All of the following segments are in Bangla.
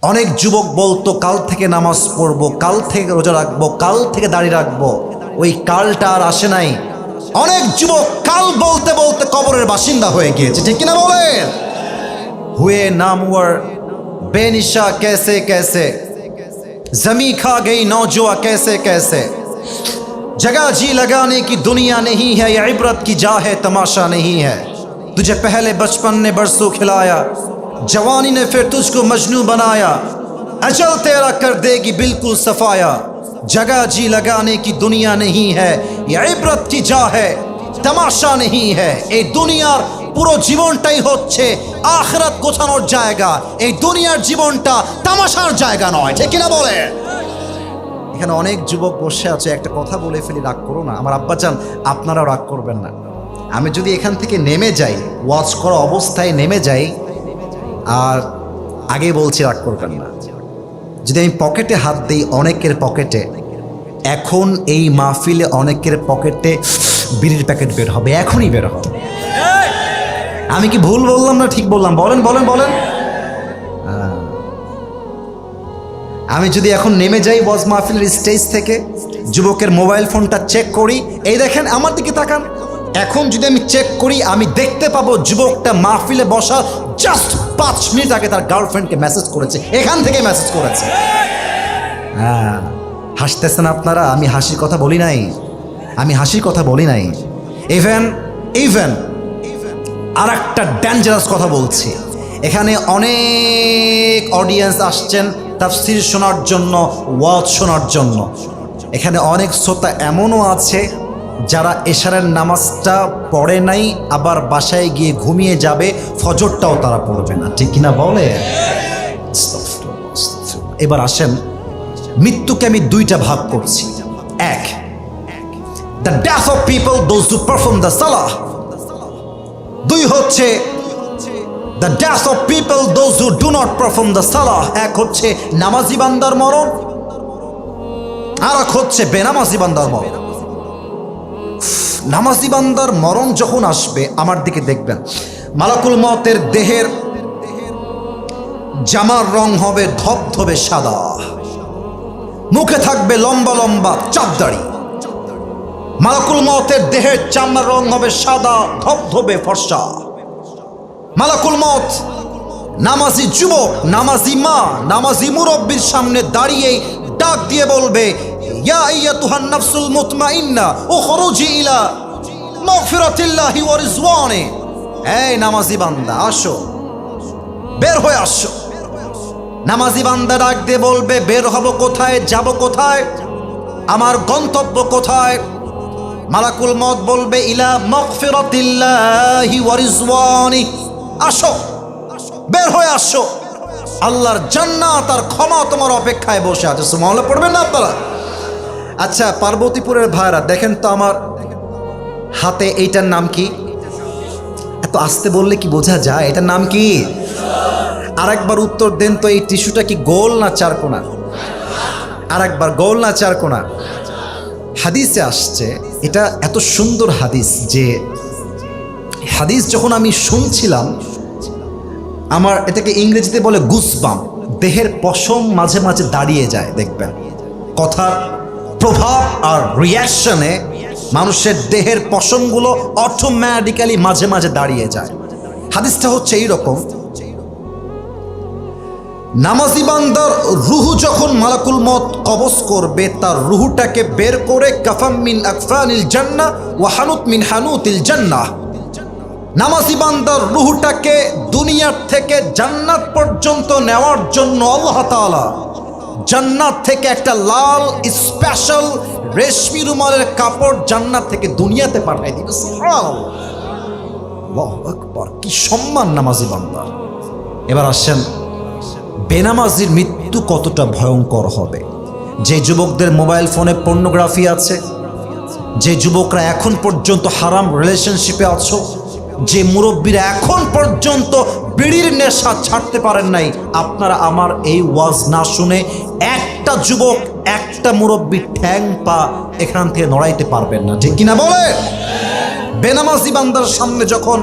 অনেক যুবক বলতো কাল থেকে নামাজ পড়বো, কাল থেকে রোজা রাখবো, কাল থেকে দাড়ি রাখবো। ওই কালটা আর আসে নাই। অনেক যুবক কাল বলতে বলতে কবরের বাসিন্দা হয়ে গিয়েছে, ঠিক কিনা বলেন? हुए नामवर बेनिशा कैसे कैसे, जमी खा गई नौजुआ कैसे कैसे, जगह जी लगाने की दुनिया नहीं है, ये इबरत की जा है तमाशा नहीं है। तुझे पहले बचपन ने बरसों खिलाया, जवानी ने फिर तुझको मजनू बनाया, अजल तेरा कर देगी बिल्कुल सफाया। जगह जी लगाने की दुनिया नहीं है, ये इबरत की जा है तमाशा नहीं है। এই দুনিয়ার পুরো জীবনটাই হচ্ছে আখিরাত গোছানোর জায়গা, এই দুনিয়ার জীবনটা তামাশার জায়গা নয়, ঠিক কিনা বলে? এখানে অনেক যুবক বসে আছে, একটা কথা বলে ফেলি, রাগ করো না আমার আব্বাজান, আপনারাও রাগ করবেন না। আমি যদি এখান থেকে নেমে যাই, ওয়াচ করা অবস্থায় নেমে যাই, আর আগে বলছি রাগ করবেন না, যদি আমি পকেটে হাত দিই অনেকের পকেটে, এখন এই মাহফিলে অনেকের পকেটে বিড়ির প্যাকেট বের হবে, এখনই বের হবে। আমি কি ভুল বললাম না ঠিক বললাম? বলেন বলেন বলেন। আমি যদি এখন নেমে যাই ওয়াজ মাহফিলের স্টেজ থেকে, যুবকের মোবাইল ফোনটা চেক করি, এই দেখেন আমার দিকে তাকান, এখন যদি আমি চেক করি আমি দেখতে পাবো যুবকটা মাহফিলে বসা জাস্ট 5 মিনিট আগে তার গার্লফ্রেন্ডকে মেসেজ করেছে, এখান থেকে মেসেজ করেছে। হ্যাঁ, হাসতেছেন আপনারা, আমি হাসির কথা বলি নাই, আমি হাসির কথা বলি নাই। ইভেন আর একটা ডেঞ্জারাস কথা বলছি, এখানে অনেক অডিয়েন্স আসছেন তাফসীর শোনার জন্য, ওয়াজ শোনার জন্য। এখানে অনেক শ্রোতা এমনও আছে যারা এশারের নামাজটা পড়ে নাই, আবার বাসায় গিয়ে ঘুমিয়ে যাবে, ফজরটাও তারা পড়বে না, ঠিক কিনা বলে? এবার আসেন, মৃত্যুকে আমি দুইটা ভাগ করছি। এক, the death of people those who perform the salah. দুই হচ্ছে the death of people those who do not perform the salah. এক হচ্ছে নামাজি বান্দার মরণ, আর এক হচ্ছে বেনামাজি বান্দার মরণ। নামাজি বান্দার মরণ যখন আসবে, আমার দিকে দেখবেন, মালাকুল মওতের দেহের জামার রং হবে ধবধবে সাদা, মুখে থাকবে লম্বা লম্বা চাপ দাড়ি। মালাকুল মওতের দেহের চামড়ার রং হবে সাদা ধবধবে ফর্সা। মালাকুল মওত নামাজি যুবক, নামাজি মা, নামাজি মুরব্বির সামনে দাঁড়িয়ে ডাক দিয়ে বলবে, ইয়া আইয়াতুহান নাফসুল মুতমাইন্না উখরুজি ইলা মাগফিরাতিল্লাহি ওয়া রিজওয়ানি। এই নামাজি বান্দা আসো, বের হয়ে আসো। নামাজি বান্দা ডাক দিয়ে বলবে, বের হব কোথায়, যাব কোথায়, আমার গন্তব্য কোথায়? মালাকুল মওত বলবে, ইলা মাগফিরাতিল্লাহি ওয়া রিজওয়ানি। আসো, বের হয়ে আসো, আল্লাহর জান্নাত আর ক্ষমা তোমার অপেক্ষায় বসে আছে। সুবহানাল্লাহ পড়বেন না আপনারা? আচ্ছা, পার্বতীপুরের ভাইরা দেখেন তো আমার হাতে, এইটার নাম কি? এত আস্তে বললে কি বোঝা যায়? এটার নাম কি? আরেকবার উত্তর দেন তো, এই টিস্যুটা কি গোল না চারকোনা? আরেকবার, গোল না চারকোনা? হাদিসে আসছে, এটা এত সুন্দর হাদিস যে হাদিস যখন আমি শুনছিলাম, আমার এটাকে ইংরেজিতে বলে গুসবাম, দেহের পশম মাঝে মাঝে দাঁড়িয়ে যায়। দেখবেন কথার প্রভাব আর রিয়াকশনে মানুষের দেহের পশমগুলো অটোমেটিক্যালি মাঝে মাঝে দাঁড়িয়ে যায়। হাদিসটা হচ্ছে এইরকম, নামাজি বান্দার রুহু যখন মালাকুল মওত কবজ করবে, তার রুহুটাকে বের করে কাফাম মিন আকফানিল জান্নাহ ওয়া হানুত মিন হানুতিল জান্নাহ, নামাজি বান্দার রুহুটাকে দুনিয়ার থেকে জান্নাত পর্যন্ত নেওয়ার জন্য আল্লাহ তাআলা জান্নাত থেকে একটা লাল স্পেশাল রেশমি রুমালের কাপড় জান্নাত থেকে দুনিয়াতে পাঠায় দিবে। সুবহানাল্লাহ, আল্লাহু আকবার, কি সম্মান নামাজি বান্দার। এবার আসেন, বেনামাজির মৃত্যু কতটা ভয়ঙ্কর হবে। যে যুবকদের মোবাইল ফোনে পর্নোগ্রাফি আছে, যে যুবকরা এখন পর্যন্ত হারাম রিলেশনশিপে আছো, যে মুরব্বীরা এখন পর্যন্ত বিড়ির নেশা ছাড়তে পারেন নাই, আপনারা আমার এই ওয়াজ না শুনে একটা যুবক, একটা মুরব্বী ঠ্যাং পা এখান থেকে নড়াইতে পারবেন না, ঠিক কিনা বলে? বেনামাজি বান্দার সামনে যখন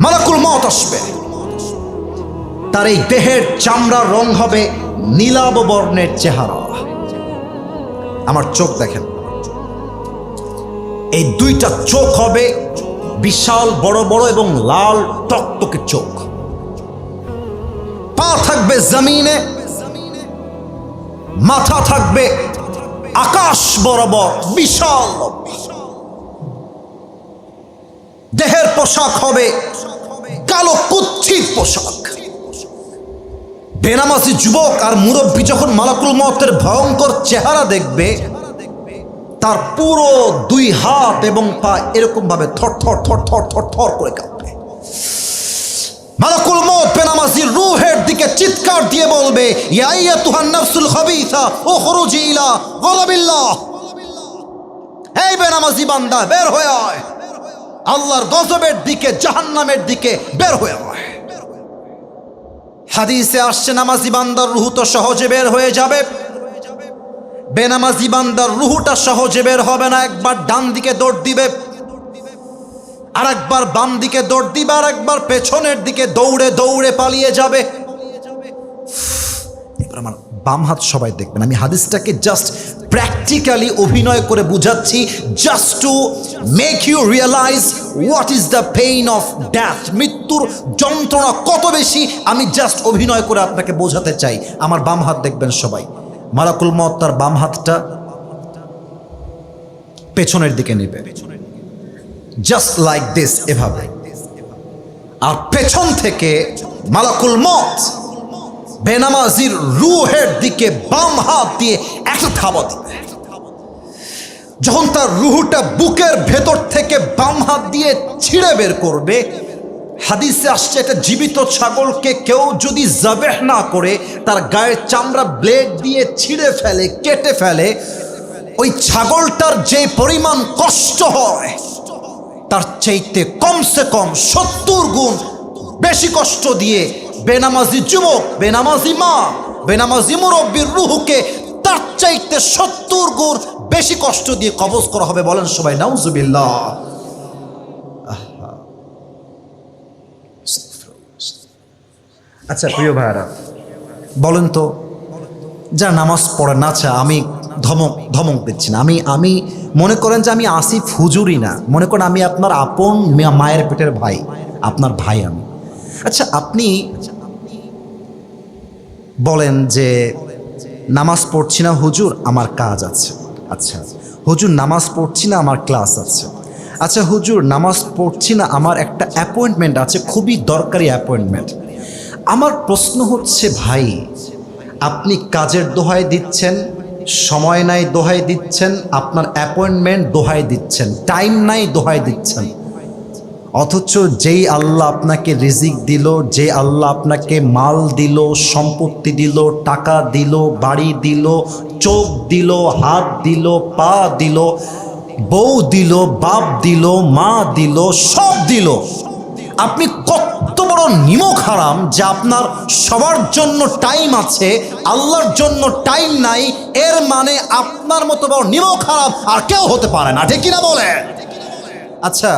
মালাকুল মওত আসবে, তার এই দেহের চামড়ার রং হবে নীলাভ বর্ণের চেহারা। আমার চোখ দেখেন, এই দুইটা চোখ হবে বিশাল বড় বড় এবং লাল টকটকে চোখ। পা থাকবে জমিনে, মাথা থাকবে আকাশ বরাবর বিশাল। দেহের পোশাক হবে কালো কুৎসিত পোশাক। বেনামাজি যুবক আর মুরব্বী যখন মালাকুল মউতের ভয়ঙ্কর চেহারা দেখবে, তার পুরো দুই হাত এবং পা এরকম ভাবে থর থর থর থর থর থর করে কাঁপবে। মালাকুল মউত বেনামাজির রূহের দিকে চিৎকার দিয়ে বলবে, ইয়া আইয়াতুহান নাফসুল খাবিসা উখরুজি ইলা গাযাবিল্লাহ। এই বেনামাজি বান্দা, বের হয়ে আয়, আল্লাহর গজবের দিকে, জাহান্নামের দিকে বের হয়ে আয়। হাদিসে আসছে, নামাজি বান্দার রূহ তো সহজে বের হয়ে যাবে, বেনামাজি বান্দার রূহটা সহজে বের হবে না। একবার ডান দিকে দৌড় দিবে, আর একবার বাম দিকে দৌড় দিবে, আর একবার পেছনের দিকে দৌড়ে দৌড়ে পালিয়ে যাবে। এবার আমার বাম হাত সবাই দেখবেন, আমি হাদিসটাকে জাস্ট প্র্যাকটিক্যালি অভিনয় করে বুঝাচ্ছি, just to make you realize what is the pain of death. মৃত্যুর যন্ত্রণা কত বেশি, আমি জাস্ট অভিনয় করে আপনাকে বোঝাতে চাই। আমার বাম হাত দেখবেন সবাই। মালাকুল মউত তার বাম হাতটা পেছনের দিকে নেবে, জাস্ট লাইক দিস, এভাবে। আর পেছন থেকে মালাকুল মউত বেনামাজির রূহের দিকে বাম হাত দিয়ে একটা থাবা দিবে। যখন তার রূহটা বুকের ভেতর থেকে বাম হাত দিয়ে ছিঁড়ে বের করবে, হাদিসে আসছে, একটা জীবিত ছাগলকে কেউ যদি জাবেহ না করে তার গায়ের চামড়া ব্লেড দিয়ে ছিঁড়ে ফেলে, কেটে ফেলে, ওই ছাগলটার যে পরিমাণ কষ্ট হয় তার চাইতে কমসে কম 70 গুণ বেশি কষ্ট দিয়ে বেনামাজি যুবক, বেনামাজি মা, বেনামাজি মুরব্বীর রূহকে তার চাইতে 70 গুণ বেশি কষ্ট দিয়ে কবজ করা হবে। বলেন সবাই নাউজুবিল্লাহ। আচ্ছা প্রিয় ভাইরা, বলেন তো, যারা নামাজ পড়ে না, আচ্ছা আমি ধমক দিচ্ছি না, আমি মনে করেন যে আমি আসিফ হুজুরই না, মনে করেন আমি আপনার আপন মায়ের পেটের ভাই, আপনার ভাই আমি। আচ্ছা আপনি বলেন যে নামাজ পড়ছি না হুজুর, আমার কাজ আছে। আচ্ছা হুজুর নামাজ পড়ছি না, আমার ক্লাস আছে। আচ্ছা হুজুর নামাজ পড়ছি না, আমার একটা অ্যাপয়েন্টমেন্ট আছে, খুবই দরকারি অ্যাপয়েন্টমেন্ট। আমার প্রশ্ন হচ্ছে, ভাই আপনি কাজের দোহাই দিচ্ছেন, সময় নাই দোহাই দিচ্ছেন, আপনার অ্যাপয়েন্টমেন্ট দোহাই দিচ্ছেন, টাইম নাই দোহাই দিচ্ছেন, অথচ যেই আল্লাহ আপনাকে রিজিক দিল, যে আল্লাহ আপনাকে মাল দিল, সম্পত্তি দিল, টাকা দিল, বাড়ি দিল, চোখ দিল, হাত দিল, পা দিল, বউ দিল, বাপ দিল, মা দিল, সব দিল, আপনি কত বড় নিমক হারাম যে আপনার সবার জন্য টাইম আছে, আল্লাহর জন্য টাইম নাই। এর মানে আপনার মতো বড় নিমক হারাম আর কেউ হতে পারে না, ঠিক কিনা বলে? আচ্ছা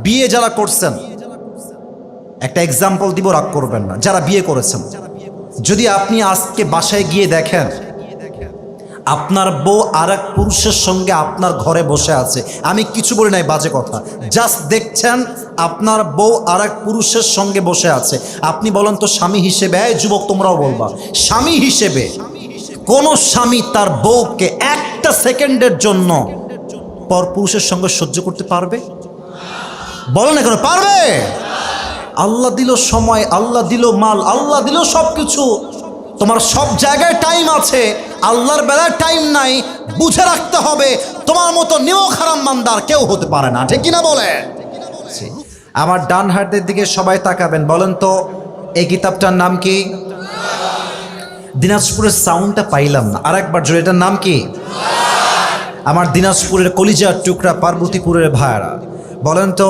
বিয়ে যারা করছেন, একটা এক্সাম্পল দিব, রাগ করবেন না, যারা বিয়ে করেছেন, যদি আপনি আজকে বাসায় গিয়ে দেখেন আপনার বউ আর এক পুরুষের সঙ্গে আপনার ঘরে বসে আছে, আমি কিছু বলি নাই, বাজে কথা, জাস্ট দেখছেন আপনার বউ আর এক পুরুষের সঙ্গে বসে আছে, আপনি বলেন তো স্বামী হিসেবে, এই যুবক তোমরাও বলবা, স্বামী হিসেবে কোন স্বামী তার বউকে একটা সেকেন্ডের জন্য পর পুরুষের সঙ্গে সহ্য করতে পারবে? বলেন এখন, পারবে? আল্লাহ দিল সময়, আল্লাহ দিল মাল, আল্লাহ দিল সব কিছু, তোমার সব জায়গায় টাইম আছে, আল্লাহর বেলায় টাইম নাই। বুঝে রাখতে হবে তোমার মতো নিমক হারাম বান্দার কেউ হতে পারে না, ঠিক কিনা বলে? আমার ডান হাতের দিকে সবাই তাকাবেন, বলেন তো এই কিতাবটার নাম কি? দিনাজপুরের সাউন্ডটা পাইলাম না, আর একবার জোরে, এটার নাম কি? আমার দিনাজপুরের কলিজার টুকরা পার্বতীপুরের ভাইরা, বলেন তো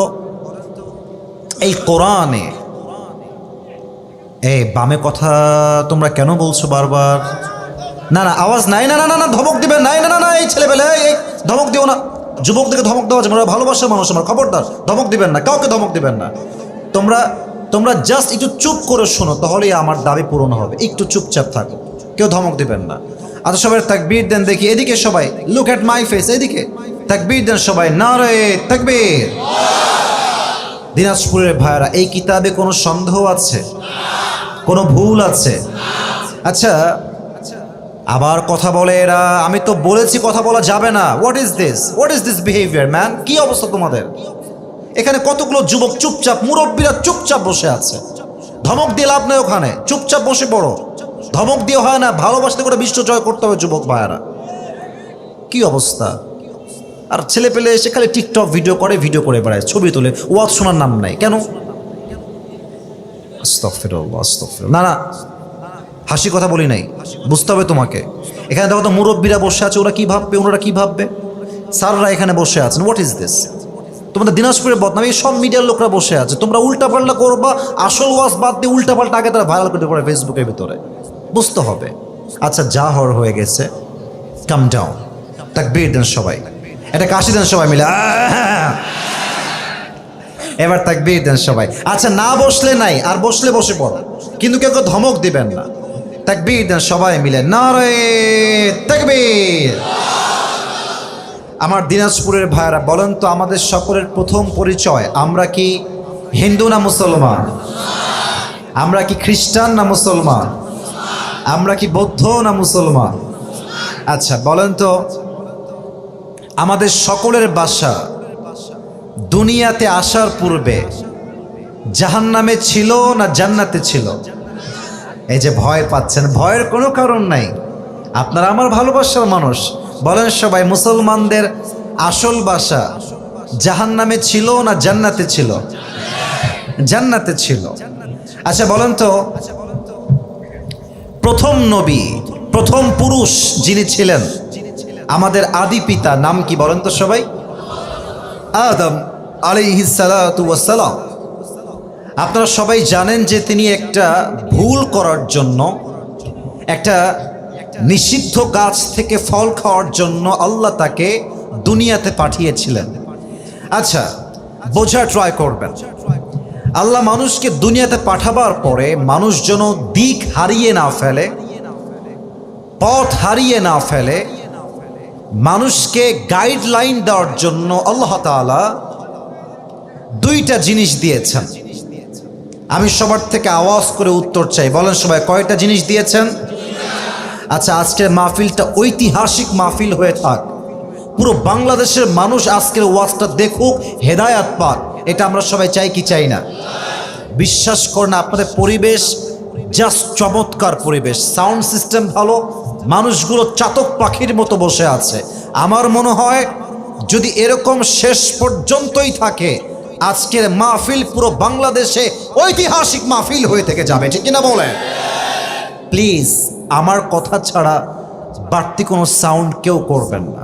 এই কোরআনে, এই বামে কথা তোমরা কেন বলছো বারবার? না না আওয়াজ নাই, না না না না ধমক দিবেন, নাই না না না, এই ছেলেবেলা এই ধমক দিও না, যুবকদেরকে ধমক দেওয়া যাবে না, ভালোবাসার মানুষ আমার, খবরদার ধমক দিবেন না, কাউকে ধমক দিবেন না। তোমরা তোমরা জাস্ট একটু চুপ করে শোনো, তাহলেই আমার দাবি পূরণ হবে। একটু চুপচাপ থাকো, কেউ ধমক দিবেন না। আচ্ছা সবাই তাকবীর দেন দেখি, এদিকে সবাই, লুক অ্যাট মাই ফেস, এদিকে তাকবীর দেন সবাই, নারে তাকবীর। দিনাজপুরের ভাইরা, এই কিতাবে কোনো সন্দেহ আছে? কোনো ভুল আছে? আচ্ছা আবার কথা বলে এরা, আমি তো বলেছি কথা বলা যাবে না। What is this behaviour man? কি অবস্থা তোমাদের? এখানে কতগুলো যুবক চুপচাপ, মুরব্বীরা চুপচাপ বসে আছে। ধমক দিয়ে লাভ নেই, ওখানে চুপচাপ বসে পড়ো। ধমক দিয়ে হয় না, ভালোবাসতে করে বিশ্ব জয় করতে হবে যুবক ভাইয়ারা। কি অবস্থা! আর ছেলে পেলে এসে খালি টিকটক ভিডিও করে বেড়ায়, ছবি তোলে, ওয়াজ শোনার নাম নাই। কেন? আস্তাগফিরুল্লাহ, আস্তাগফিরুল্লাহ। না না, হাসি কথা বলি নাই, বুঝতে হবে তোমাকে। এখানে দেখো তো মুরব্বীরা বসে আছে, ওরা কি ভাববে, ওনারা কি ভাববে? স্যাররা এখানে বসে আছেন। What is this? তোমাদের দিনাজপুরের বদনাম, এই সব মিডিয়ার লোকরা বসে আছে। তোমরা উল্টাপাল্টা করবা, আসল ওয়াজ বাদ দিয়ে উল্টাপাল্টা আগে তারা ভাইরাল করতে পারে ফেসবুকের ভিতরে। বুঝতে হবে। আচ্ছা যা হওয়ার হয়ে গেছে, কাম ডাউন। তাকবীর দেন সবাই, এটা কাশি দেন সবাই মিলে। এবার তাকবীর দেন সবাই। আচ্ছা না বসলে নাই, আর বসলে বসে পড়ো, কিন্তু কেউ কেউ ধমক দিবেন না। তাকবীর দেন সবাই মিলে, নারে তাকবীর। আমার দিনাজপুরের ভাইরা বলেন তো, আমাদের সকলের প্রথম পরিচয়, আমরা কি হিন্দু না মুসলমান? আমরা কি খ্রিস্টান না মুসলমান? আমরা কি বৌদ্ধ না মুসলমান? আচ্ছা বলেন তো, আমাদের সকলের বাসা দুনিয়াতে আসার পূর্বে জাহান্নামে ছিল না জান্নাতে ছিল? এই যে ভয় পাচ্ছেন, ভয়ের কোনো কারণ নাই। আপনারা আমার ভালোবাসার মানুষ। বলেন সবাই, মুসলমানদের আসল বাসা জাহান্নামে ছিল না জান্নাতে ছিল? জান্নাতে ছিল। আচ্ছা বলেন তো, প্রথম নবী, প্রথম পুরুষ যিনি ছিলেন, আমাদের আদি পিতা নাম কি বলেন তো সবাই? আদম আলাইহিস সালাতু ওয়াস সালাম। আপনারা সবাই জানেন যে তিনি একটা ভুল করার জন্য, একটা নিষিদ্ধ গাছ থেকে ফল খাওয়ার জন্য আল্লাহ তাকে দুনিয়াতে পাঠিয়েছিলেন। আচ্ছা বোঝার ট্রাই করবেন, আল্লাহ মানুষকে দুনিয়াতে পাঠাবার পরে মানুষ যেন দিক হারিয়ে না ফেলে, পথ হারিয়ে না ফেলে, মানুষকে গাইডলাইন দেওয়ার জন্য আল্লাহ তাআলা দুইটা জিনিস দিয়েছেন। আমি সবার থেকে আওয়াজ করে উত্তর চাই, বলেন সবাই কয়টা জিনিস দিয়েছেন? আচ্ছা আজকের মাহফিলটা ঐতিহাসিক মাহফিল হয়ে থাক, পুরো বাংলাদেশের মানুষ আজকের ওয়াজটা দেখুক, হেদায়াত পাক। এটা আমরা সবাই চাই কি চাই না? বিশ্বাস করেন আপনাদের পরিবেশ জাস্ট চমৎকার পরিবেশ, সাউন্ড সিস্টেম ভালো, মানুষগুলো চাতক পাখির মতো বসে আছে। আমার মনে হয় যদি এরকম শেষ পর্যন্তই থাকে, আজকের মাহফিল পুরো বাংলাদেশে ঐতিহাসিক মাহফিল হয়ে থেকে যাবে, ঠিক কিনা বলেন? প্লিজ আমার কথা ছাড়া বাড়তি কোনো সাউন্ড কেউ করবেন না।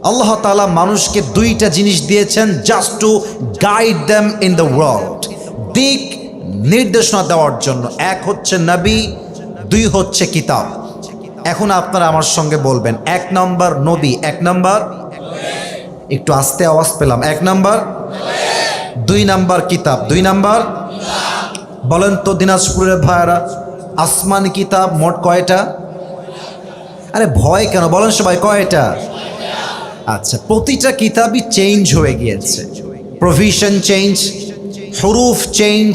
আল্লাহ তাআলা মানুষকে দুইটা জিনিস দিয়েছেন just to guide them in the world, দিক নির্দেশনা দেওয়ার জন্য। এক হচ্ছে নবী, দুই হচ্ছে কিতাব। এখন আপনারা আমার সঙ্গে বলবেন, এক নম্বর নবী, এক নম্বর, একটু আস্তে আওয়াজ পেলাম, এক নম্বর, দুই নম্বর কিতাব, দুই নম্বর। বলেন তো দিনাজপুরের ভাইরা, আসমানি কিতাব মোট কয়টা? আরে ভয় কেন, বলেন সবাই কয়টা? আচ্ছা প্রতিটা কিতাবই চেঞ্জ হয়ে গিয়েছে, প্রভিশন চেঞ্জ, হুরুফ চেঞ্জ,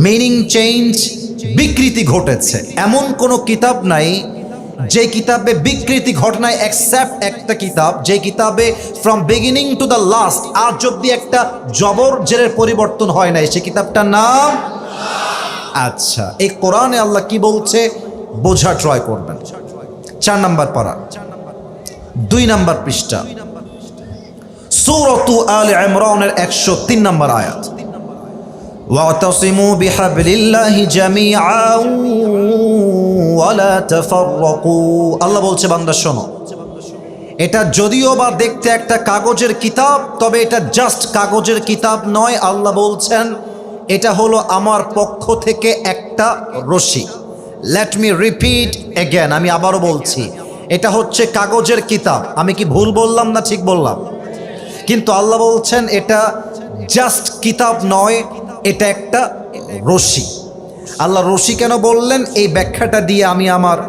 মিনিং চেঞ্জ, বিকৃতি ঘটেছে। এমন কোনো কিতাব নাই যে কিতাবে বিকৃতি ঘটনায়, এক্সেপ্ট একটা কিতাব যে কিতাবে from beginning to the last আজ অব্দি একটা জবর জেরের পরিবর্তন হয় নাই, সে কিতাবটার নাম। আচ্ছা এই কোরআনে আল্লাহ কি বলছে বোঝা ট্রাই করবেন। 4 নম্বর পারা, 2 নম্বর পৃষ্ঠা, সূরাতু আলে ইমরানের 103 নম্বর আয়াত। ওয়াতাসিমু বিহাবলিল্লাহি জামিআন ওয়া লা তাফাররাকু। আল্লাহ বলছে বান্দা শোনো, এটা যদিও বা দেখতে একটা কাগজের কিতাব, তবে এটা জাস্ট কাগজের কিতাব নয়। আল্লাহ বলছেন এটা হলো আমার পক্ষ থেকে একটা রশি। লেট মি রিপিট এগেন, আমি আবারও বলছি, এটা হচ্ছে কাগজের কিতাব। আমি কি ভুল বললাম না ঠিক বললাম? কিন্তু আল্লাহ বলছেন এটা জাস্ট কিতাব নয়, এটা একটা রশি। আল্লাহ রশি কেন বললেন, এই ব্যাখ্যাটা দিয়ে আমি আমার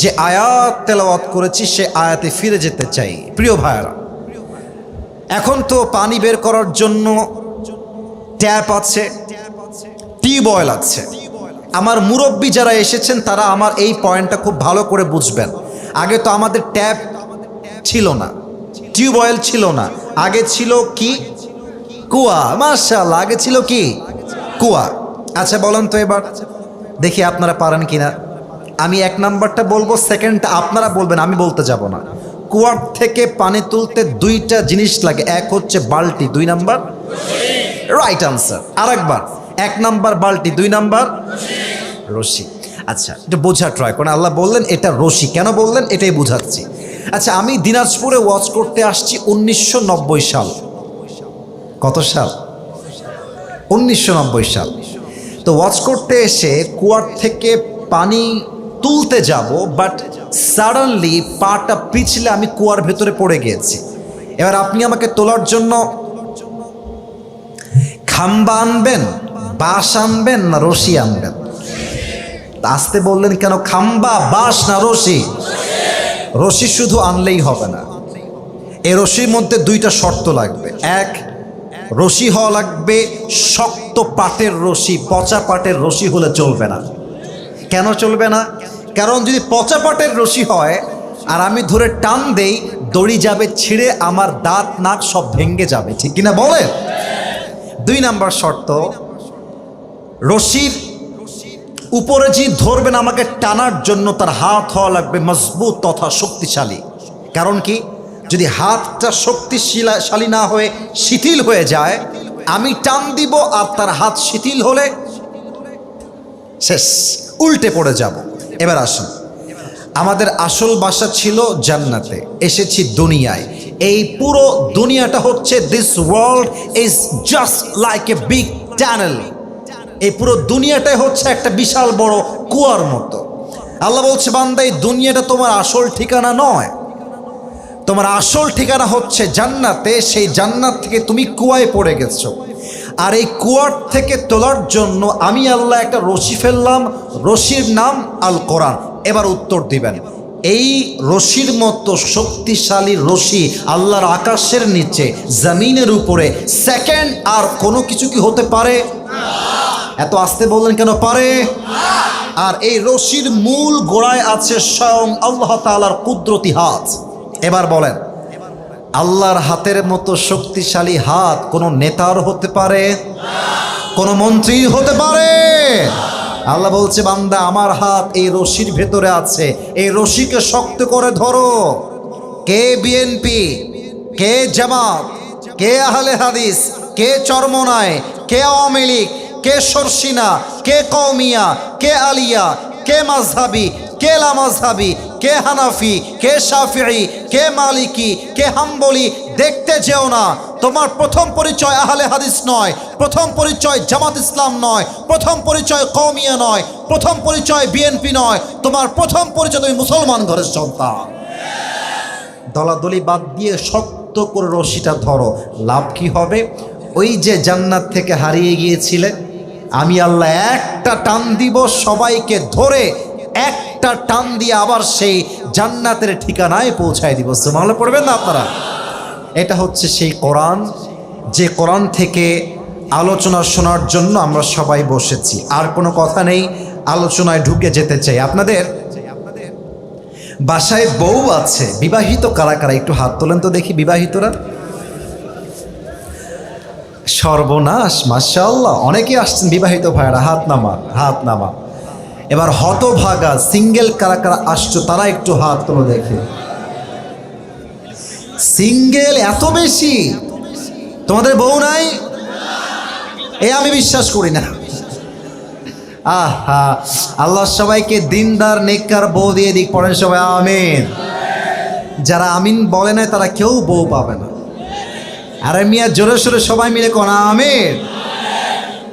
যে আয়াত তেলাওয়াত করেছি সে আয়াতে ফিরে যেতে চাই। প্রিয় ভাইয়েরা, এখন তো পানি বের করার জন্য ট্যাপ আছে, টিউবওয়েল আছে। আমার মুরব্বী যারা এসেছেন তারা আমার এই পয়েন্টটা খুব ভালো করে বুঝবেন। আগে তো আমাদের ট্যাপ ছিল না, টিউবওয়েল ছিল না, আগে ছিল কি? কুয়া। মাশাআল্লাহ, আগে ছিল কি? কুয়া। আচ্ছা বলেন তো এবার দেখি আপনারা পারেন কিনা। আমি এক নাম্বারটা বলবো, সেকেন্ডটা আপনারা বলবেন, আমি বলতে যাব না। কুয়ার থেকে পানি তুলতে দুইটা জিনিস লাগে, এক হচ্ছে বালতি, দুই নাম্বার রাইট আনসার। আরেকবার, এক নাম্বার বালতি, দুই নাম্বার রশি। আচ্ছা, এটা বোঝা ট্রাই করেন। আল্লাহ বললেন এটা রশি, কেন বললেন এটাই বুঝাচ্ছি। আচ্ছা, আমি দিনাজপুরে ওয়াজ করতে আসছি 1990 সাল। কত সাল? 1990 সাল। তো ওয়াজ করতে এসে কুয়ার থেকে পানি তুলতে যাব, বাট সাডেনলি পাটা পিছলে আমি কুয়ার ভেতরে পড়ে গিয়েছি। এবার আপনি আমাকে তোলার জন্য খাম্বা আনবেন, বাঁশ আনবেন না রশি আনবেন? আসতে বললেন কেন? খাম্বা, বাঁশ না রশি? রশি শুধু আনলেই হবে না, এই রশির মধ্যে দুইটা শর্ত লাগবে। এক, রশি হওয়া লাগবে শক্ত পাটের রশি, পচা পাটের রশি হলে চলবে না। কেন চলবে না? কারণ যদি পচা পাটের রশি হয় আর আমি ধরে টান দেই, দড়ি যাবে ছিঁড়ে, আমার দাঁত নাক সব ভেঙে যাবে, ঠিক কিনা বলেন? দুই নাম্বার শর্ত, রশির উপরে যে ধরবেন আমাকে টানার জন্য তার হাত হওয়া লাগবে মজবুত তথা শক্তিশালী। কারণ কি? যদি হাতটা শক্তিশালী না হয়ে শিথিল হয়ে যায়, আমি টান দিব আর তার হাত শিথিল হলে শেষ, উল্টে পড়ে যাব। এবার আসুন, আমাদের আসল বাসা ছিল জান্নাতে, এসেছি দুনিয়ায়। এই পুরো দুনিয়াটা হচ্ছে, this world is just like a big tunnel. এই পুরো দুনিয়াটাই হচ্ছে একটা বিশাল বড় কুয়ার মতো। আল্লাহ বলছে, বান্দা এই দুনিয়াটা তোমার আসল ঠিকানা নয়, তোমার আসল ঠিকানা হচ্ছে জান্নাতে। সেই জান্নাত থেকে তুমি কুয়ায় পড়ে গেছো, আর এই কুয়ার থেকে তোলার জন্য আমি আল্লাহ একটা রশি ফেললাম, রশির নাম আল কোরআন। এবার উত্তর দিবেন, এই রশির মতো শক্তিশালী রশি আল্লাহর আকাশের নিচে জমিনের উপরে সেকেন্ড আর কোনো কিছু কি হতে পারে? এত আসতে বললেন কেন? পারে। আর এই রশির মূল গোড়ায় আছে স্বয়ং আল্লাহ তাআলার কুদরতি হাত। এবার বলেন, আল্লাহর হাতের মতো শক্তিশালী হাত কোন নেতার হতে পারে? কোন মন্ত্রী হতে পারে? আল্লাহ বলছে, বান্দা আমার হাত এই রশির ভেতরে আছে, এই রশিকে শক্ত করে ধরো। কে বিএনপি, কে জামাত, কে আহলে হাদিস, কে চরমনায়, কে আওয়ামী লীগ, কে সরসিনা, কে কওমিয়া, কে আলিয়া, কে মাযহাবি, কে লামাযহাবি, কে হানাফি, কে শাফিঈ, কে মালিকি, কে হাম্বলি, দেখতে যেও না। তোমার প্রথম পরিচয় আহলে হাদিস নয়, প্রথম পরিচয় জামাত ইসলাম নয়, প্রথম পরিচয় কওমিয়া নয়, প্রথম পরিচয় বিএনপি নয়, তোমার প্রথম পরিচয় তুমি মুসলমান ঘরের সন্তান। দলাদলি বাদ দিয়ে শক্ত করে রশিটা ধরো। লাভ কি হবে? ওই যে জান্নাত থেকে হারিয়ে গিয়েছিলে, আমি আল্লাহ একটা টান দিব, সবাইকে ধরে একটা টান দিয়ে আবার সেই জান্নাতের ঠিকানায় পৌঁছায় দিব। সুবহানাল্লাহ পড়বেন না আপনারা? এটা হচ্ছে সেই কোরআন, যে কোরআন থেকে আলোচনা শোনার জন্য আমরা সবাই বসেছি। আর কোনো কথা নেই, আলোচনায় ঢুকে যেতে চাই। আপনাদের বাসায় বউ আছে, বিবাহিত কারা কারা একটু হাত তোলেন তো দেখি। বিবাহিতরা? সর্বনাশ, মাশাআল্লাহ, অনেকে আসছেন বিবাহিত ভাইরা, হাত নামা, হাত নামা। এবার হতভাগা সিঙ্গেল কারা কারা আসছো তারা একটু হাত তোলো দেখে। সিঙ্গেল এত বেশি? তোমাদের বউ নাই? আমি বিশ্বাস করি না। আহা, আল্লাহ সবাইকে দিনদার নেককার বউ দিয়ে দিক। পড়েন সবাই আমিন। যারা আমিন বলে না তারা কেউ বউ পাবে না। আরে মিয়া, জোরে সোরে সবাই মিলে কোন আমিন।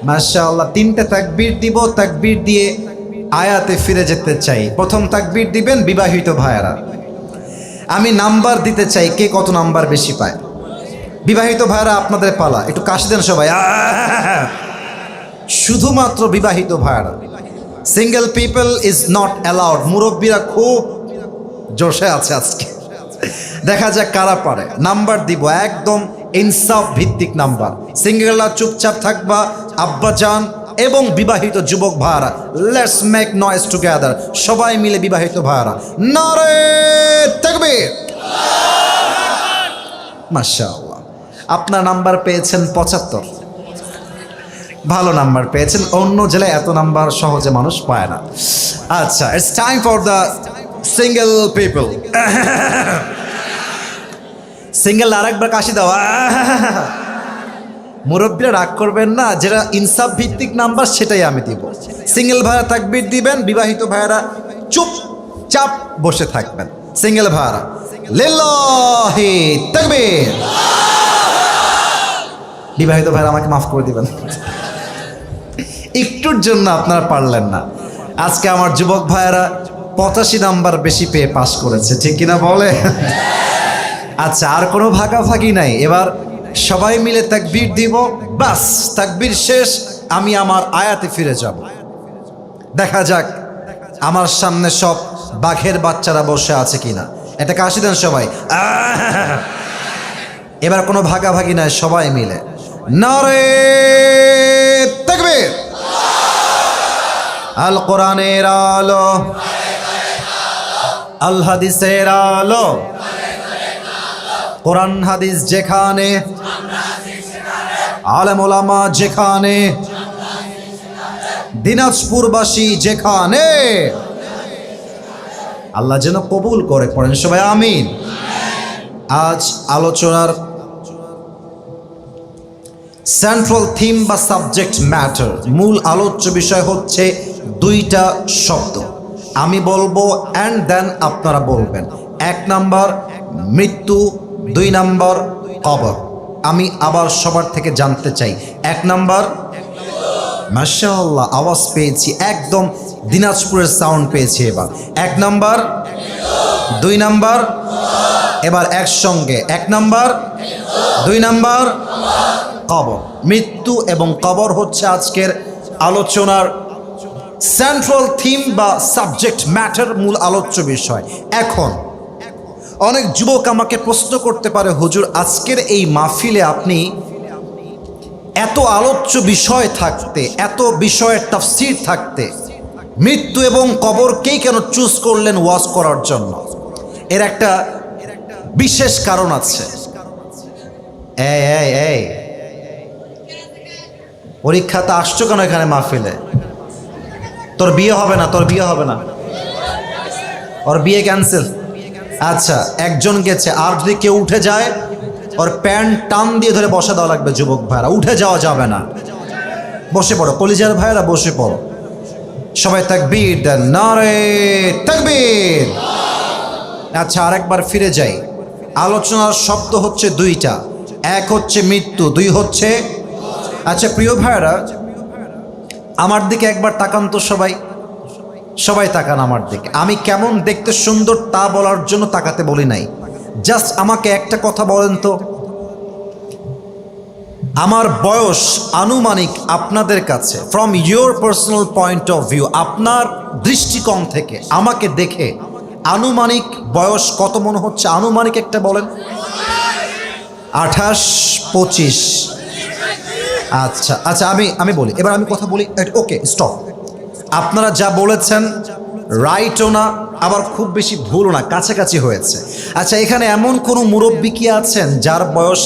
মাশাআল্লাহ। তিনটা তাকবীর দিব, তাকবীর দিয়ে আয়াতে ফিরে যেতে চাই। প্রথম তাকবীর দিবেন বিবাহিত ভাইয়েরা। আমি নাম্বার দিতে চাই, কে কত নাম্বার বেশি পায়। বিবাহিত ভাইয়েরা আপনাদের পালা, একটু কাশি দেন সবাই। শুধুমাত্র বিবাহিত ভাইরা, single people is not allowed. মুরব্বীরা খুব জোশে আছে আজকে, দেখা যাক কারা পারে। নাম্বার দিব একদম ইনসাফ ভিত্তিক নাম্বার। সিঙ্গেলরা চুপচাপ থাকবা, আব্বাজান এবং বিবাহিত যুবক ভাইরা, লেটস মেক নয়েজ টুগেদার। সবাই মিলে বিবাহিত ভাইরা, নারে তাকবীর। মাশাআল্লাহ, আপনার নাম্বার পেয়েছেন 75, ভালো নাম্বার পেয়েছেন। অন্য জেলায় এত নাম্বার সহজে মানুষ পায় না। আচ্ছা, it's time for the single people. Single আরেকবার কাশি দাও। মুরব্বীরা রাগ করবেন না, যেটা ইনসাফ ভিত্তিক নাম্বার সেটাই আমি দিব। সিঙ্গেল ভাইরা তাকবীর দিবেন, বিবাহিত ভাইরা চুপচাপ বসে থাকবেন। সিঙ্গেল ভাইরা লিল্লাহি তাকবীর। বিবাহিত ভাইরা আমাকে মাফ করে দিবেন, একটুর জন্য আপনারা পারলেন না। আজকে আমার যুবক ভাইয়েরা 85 নাম্বার বেশি পেয়ে পাস করেছে, ঠিক কিনা বলে? আচ্ছা, আর কোনো ভাগাভাগি নাই, এবার সবাই মিলে তাকবীর দিব। বাস, তাকবীর শেষ, আমি আমার আয়াতে ফিরে যাব। দেখা যাক আমার সামনে সব বাঘের বাচ্চারা বসে আছে কিনা। এটা কাশি দেন সবাই। এবার কোনো ভাগাভাগি নাই, সবাই মিলে নারে তাকবীর। আল কোরআনের আলো, আল হাদিসের আলো, কোরআন হাদিস যেখানে, আলেম ওলামা যেখানে, দিনাজপুরবাসী যেখানে, আল্লাহ যেন কবুল করে। পড়েন সবাই আমিন। আজ আলোচনার সেন্ট্রাল থিম বা সাবজেক্ট ম্যাটার, মূল আলোচ্য বিষয় হচ্ছে দুইটা শব্দ। আমি বলবো অ্যান্ড দেন আপনারা বলবেন। 1 নাম্বার মৃত্যু, 2 নাম্বার কবর। আমি আবার সবার থেকে জানতে চাই, 1 নাম্বার। মাশাআল্লাহ, আওয়াজ পেয়েছি, একদম দিনাজপুরের সাউন্ড পেয়েছি। এবার 1 নাম্বার, 2 নাম্বার, এবার একসঙ্গে 1 নাম্বার, 2 নাম্বার কবর। মৃত্যু এবং কবর হচ্ছে আজকের আলোচনার সেন্ট্রাল থিম বা সাবজেক্ট ম্যাটার, মূল আলোচ্য বিষয়। এখন অনেক যুবক আমাকে প্রশ্ন করতে পারে, হুজুর আজকের এই মাহফিলে আপনি এত আলোচ্য বিষয় থাকতে, এত বিষয়ের তাফসীর থাকতে, মৃত্যু এবং কবরকেই কেন চুজ করলেন ওয়াজ করার জন্য? এর একটা বিশেষ কারণ আছে। এই পরীক্ষাতে আসছো কেন এখানে মাহফিলে? তোর বিয়ে হবে না, তোর বিয়ে হবে না, ওর বিয়ে ক্যান্সেল। আচ্ছা, একজন গেছে, আর যদি কেউ উঠে যায় ওর প্যান্ট টান দিয়ে ধরে বসা দেওয়া লাগবে। যুবক ভাইরা, উঠে যাওয়া যাবে না, বসে পড়ো। কলিজার ভাইরা বসে পড়ো। সবাই তাকবীর দেন, নারে তাকবীর। আচ্ছা, আরেকবার ফিরে যাই। আলোচনার শব্দ হচ্ছে 2টা, 1 হচ্ছে মৃত্যু, 2 হচ্ছে। আচ্ছা প্রিয় ভাইরা, আমার দিকে একবার তাকান তো সবাই, সবাই তাকান আমার দিকে। আমি কেমন দেখতে সুন্দর তা বলার জন্য তাকাতে বলি নাই, জাস্ট আমাকে একটা কথা বলেন তো, আমার বয়স আনুমানিক আপনাদের কাছে, from your personal point of view, আপনার দৃষ্টিকোণ থেকে আমাকে দেখে আনুমানিক বয়স কত মনে হচ্ছে? আনুমানিক একটা বলেন। 28, 25। আচ্ছা আচ্ছা, আমি বলি, এবার আমি কথা বলি। ওকে, স্টপ। আপনারা যা বলেছেন রাইটও না, আবার খুব বেশি ভুলও না, কাছাকাছি হয়েছে। আচ্ছা, এখানে এমন কোনো মুরব্বী কি আছেন যার বয়স,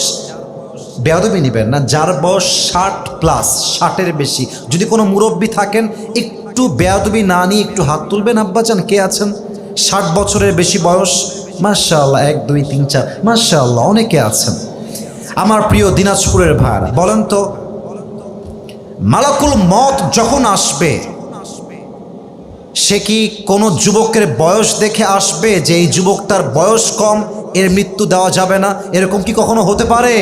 বেয়াদবি নেবেন না, যার বয়স 60+, 60-এর বেশি? যদি কোনো মুরব্বী থাকেন, একটু বেয়াদবি না নিয়ে একটু হাত তুলবেন। আব্বাজান কে আছেন 60 বছরের বেশি বয়স? মাশাআল্লাহ, 1, 2, 3, 4, মাশাআল্লাহ, অনেকে আছেন। আমার প্রিয় দিনাজপুরের ভাইরা, বলেন তো, মালাকুল মত যখন আসবে, সে কি কোনো যুবকের বয়স দেখে আসবে যে এই যুবক তার বয়স কম, এর মৃত্যু দেওয়া যাবে না? এরকম কি কখনো হতে পারে?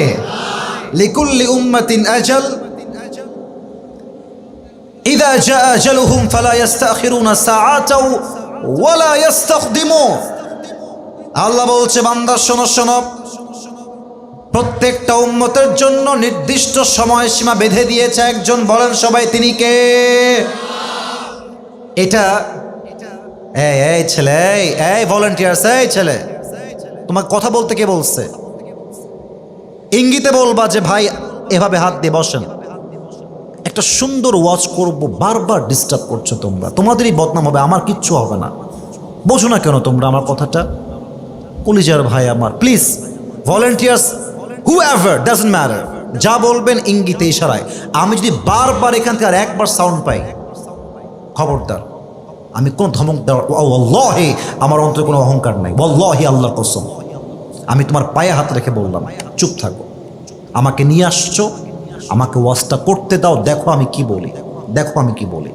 লিকুল্লি উম্মাতিন আজাল, ইযা জা আজালুহুম ফালা ইস্তাখিরুনা সাআতাও ওয়ালা ইস্তাকদিমুন। আল্লাহ বলছে, বান্দা শোনো শোনো, প্রত্যেকটা উম্মতের জন্য নির্দিষ্ট সময়সীমা বেঁধে দিয়েছে একজন, বলেন সবাই তিনি কে? এটা এই ছেলে, এই ভলান্টিয়ার্স, এই ছেলে, তোমার কথা বলতে কে বলছে? ইঙ্গিতে বলবা যে ভাই এভাবে হাত দিয়ে বসেন। একটা সুন্দর ওয়াচ করব, বারবার ডিস্টার্ব করছো তোমরা, তোমাদেরই বদনাম হবে, আমার কিচ্ছু হবে না। বোঝো না কেন তোমরা আমার কথাটা? কলিজার ভাই আমার, please volunteers, whoever, doesn't matter, যা বলবেন ইঙ্গিতে ইশারায়। আমি যদি বারবার এখান থেকে আর একবার সাউন্ড পাই, খবরদার, আমি কোন ধমক দেওয়ার, ওয়াল্লাহি আমার অন্তরে কোনো অহংকার নাই, ওয়াল্লাহি আল্লাহর কসম, আমি তোমার পায়ে হাত রেখে বললাম চুপ থাকো। আমাকে নিয়ে আসছো, আমাকে ওয়াজটা করতে দাও, দেখো আমি কি বলি, দেখো আমি কি বলি।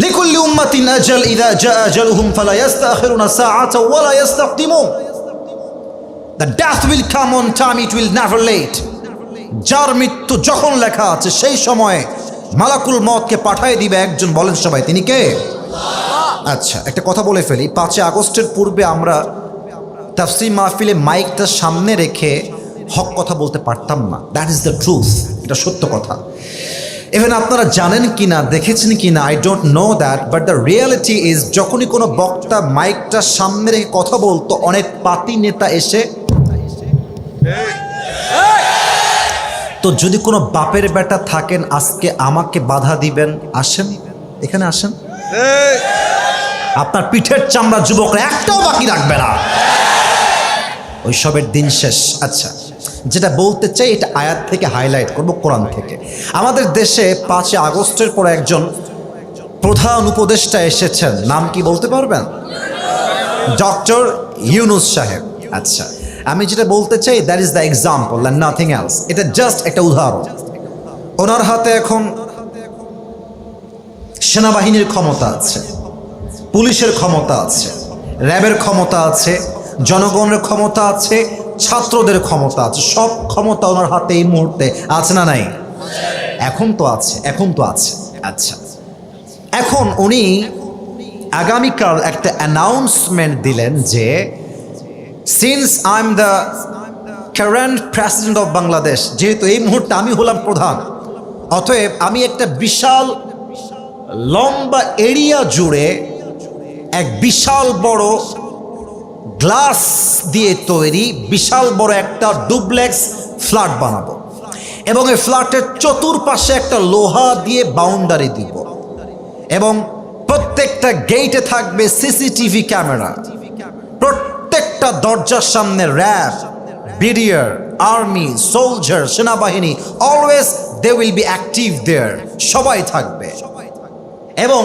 লিকুল্লি উম্মাতিন আজাল, ইযা জাআ আজালুহুম ফালা ইস্তাখিরুনা সাআতা ওয়ালা ইস্তাকদিমুন। The death will come on time, it will never late. যার মৃত্যু যখন লেখা আছে সেই সময়ে মালাকুল মওতকে পাঠিয়ে দিবে একজন, বলেন সবাই তিনি কে? আচ্ছা, একটা কথা বলে ফেলি, 5 আগস্টের পূর্বে আমরা তাফসীর মাহফিলে মাইকটা সামনে রেখে হক কথা বলতে পারতাম না। দ্যাট ইজ দ্য ট্রুথ, এটা সত্য কথা। ইভেন আপনারা জানেন কিনা, দেখেছেন কিনা, I don't know that, but the reality is, যখনই কোনো বক্তা মাইকটা সামনে রেখে কথা বলতো, অনেক পাতি নেতা এসে, তো যদি কোনো বাপের বেটা থাকেন আজকে আমাকে বাধা দিবেন, আসেন এখানে আসেন, আপনার পিঠের চামড়া যুবকরা একটাও বাকি রাখবে না, ওইসবের দিন শেষ। আচ্ছা, যেটা বলতে চাই এটা আয়াত থেকে হাইলাইট করব, কোরআন থেকে। আমাদের দেশে 5 আগস্টের পর একজন প্রধান উপদেষ্টা এসেছেন, নাম কি বলতে পারবেন? ডক্টর ইউনূস সাহেব। আচ্ছা, আমি যেটা বলতে চাই, that is the example and nothing else, এটা জাস্ট একটা উদাহরণ। ওনার হাতে এখন সেনাবাহিনীর ক্ষমতা আছে, পুলিশের ক্ষমতা আছে, র্যাবের ক্ষমতা আছে, জনগণের ক্ষমতা আছে, ছাত্রদের ক্ষমতা আছে, সব ক্ষমতা ওনার হাতে এই মুহূর্তে আছে না নাই? এখন তো আছে, এখন তো আছে। আচ্ছা, এখন উনি আগামীকাল একটা অ্যানাউন্সমেন্ট দিলেন যে since I am the current president of Bangladesh, যেহেতু এই মুহূর্তে আমি হলাম প্রধান, অতএব আমি একটা বিশাল লম্বা এরিয়া জুড়ে এক বিশাল বড় গ্লাস দিয়ে তৈরি বিশাল বড় একটা ডুপ্লেক্স ফ্ল্যাট বানাবো, এবং এই ফ্ল্যাটের চতুর্পাশে একটা লোহা দিয়ে বাউন্ডারি দিব, এবং প্রত্যেকটা গেটে থাকবে সিসিটিভি ক্যামেরা, প্রত্যেকটা দরজার সামনে র্যাব, বিডিআর, আর্মি, সোলজার, সেনাবাহিনী, always they will be active there, সবাই থাকবে। এবং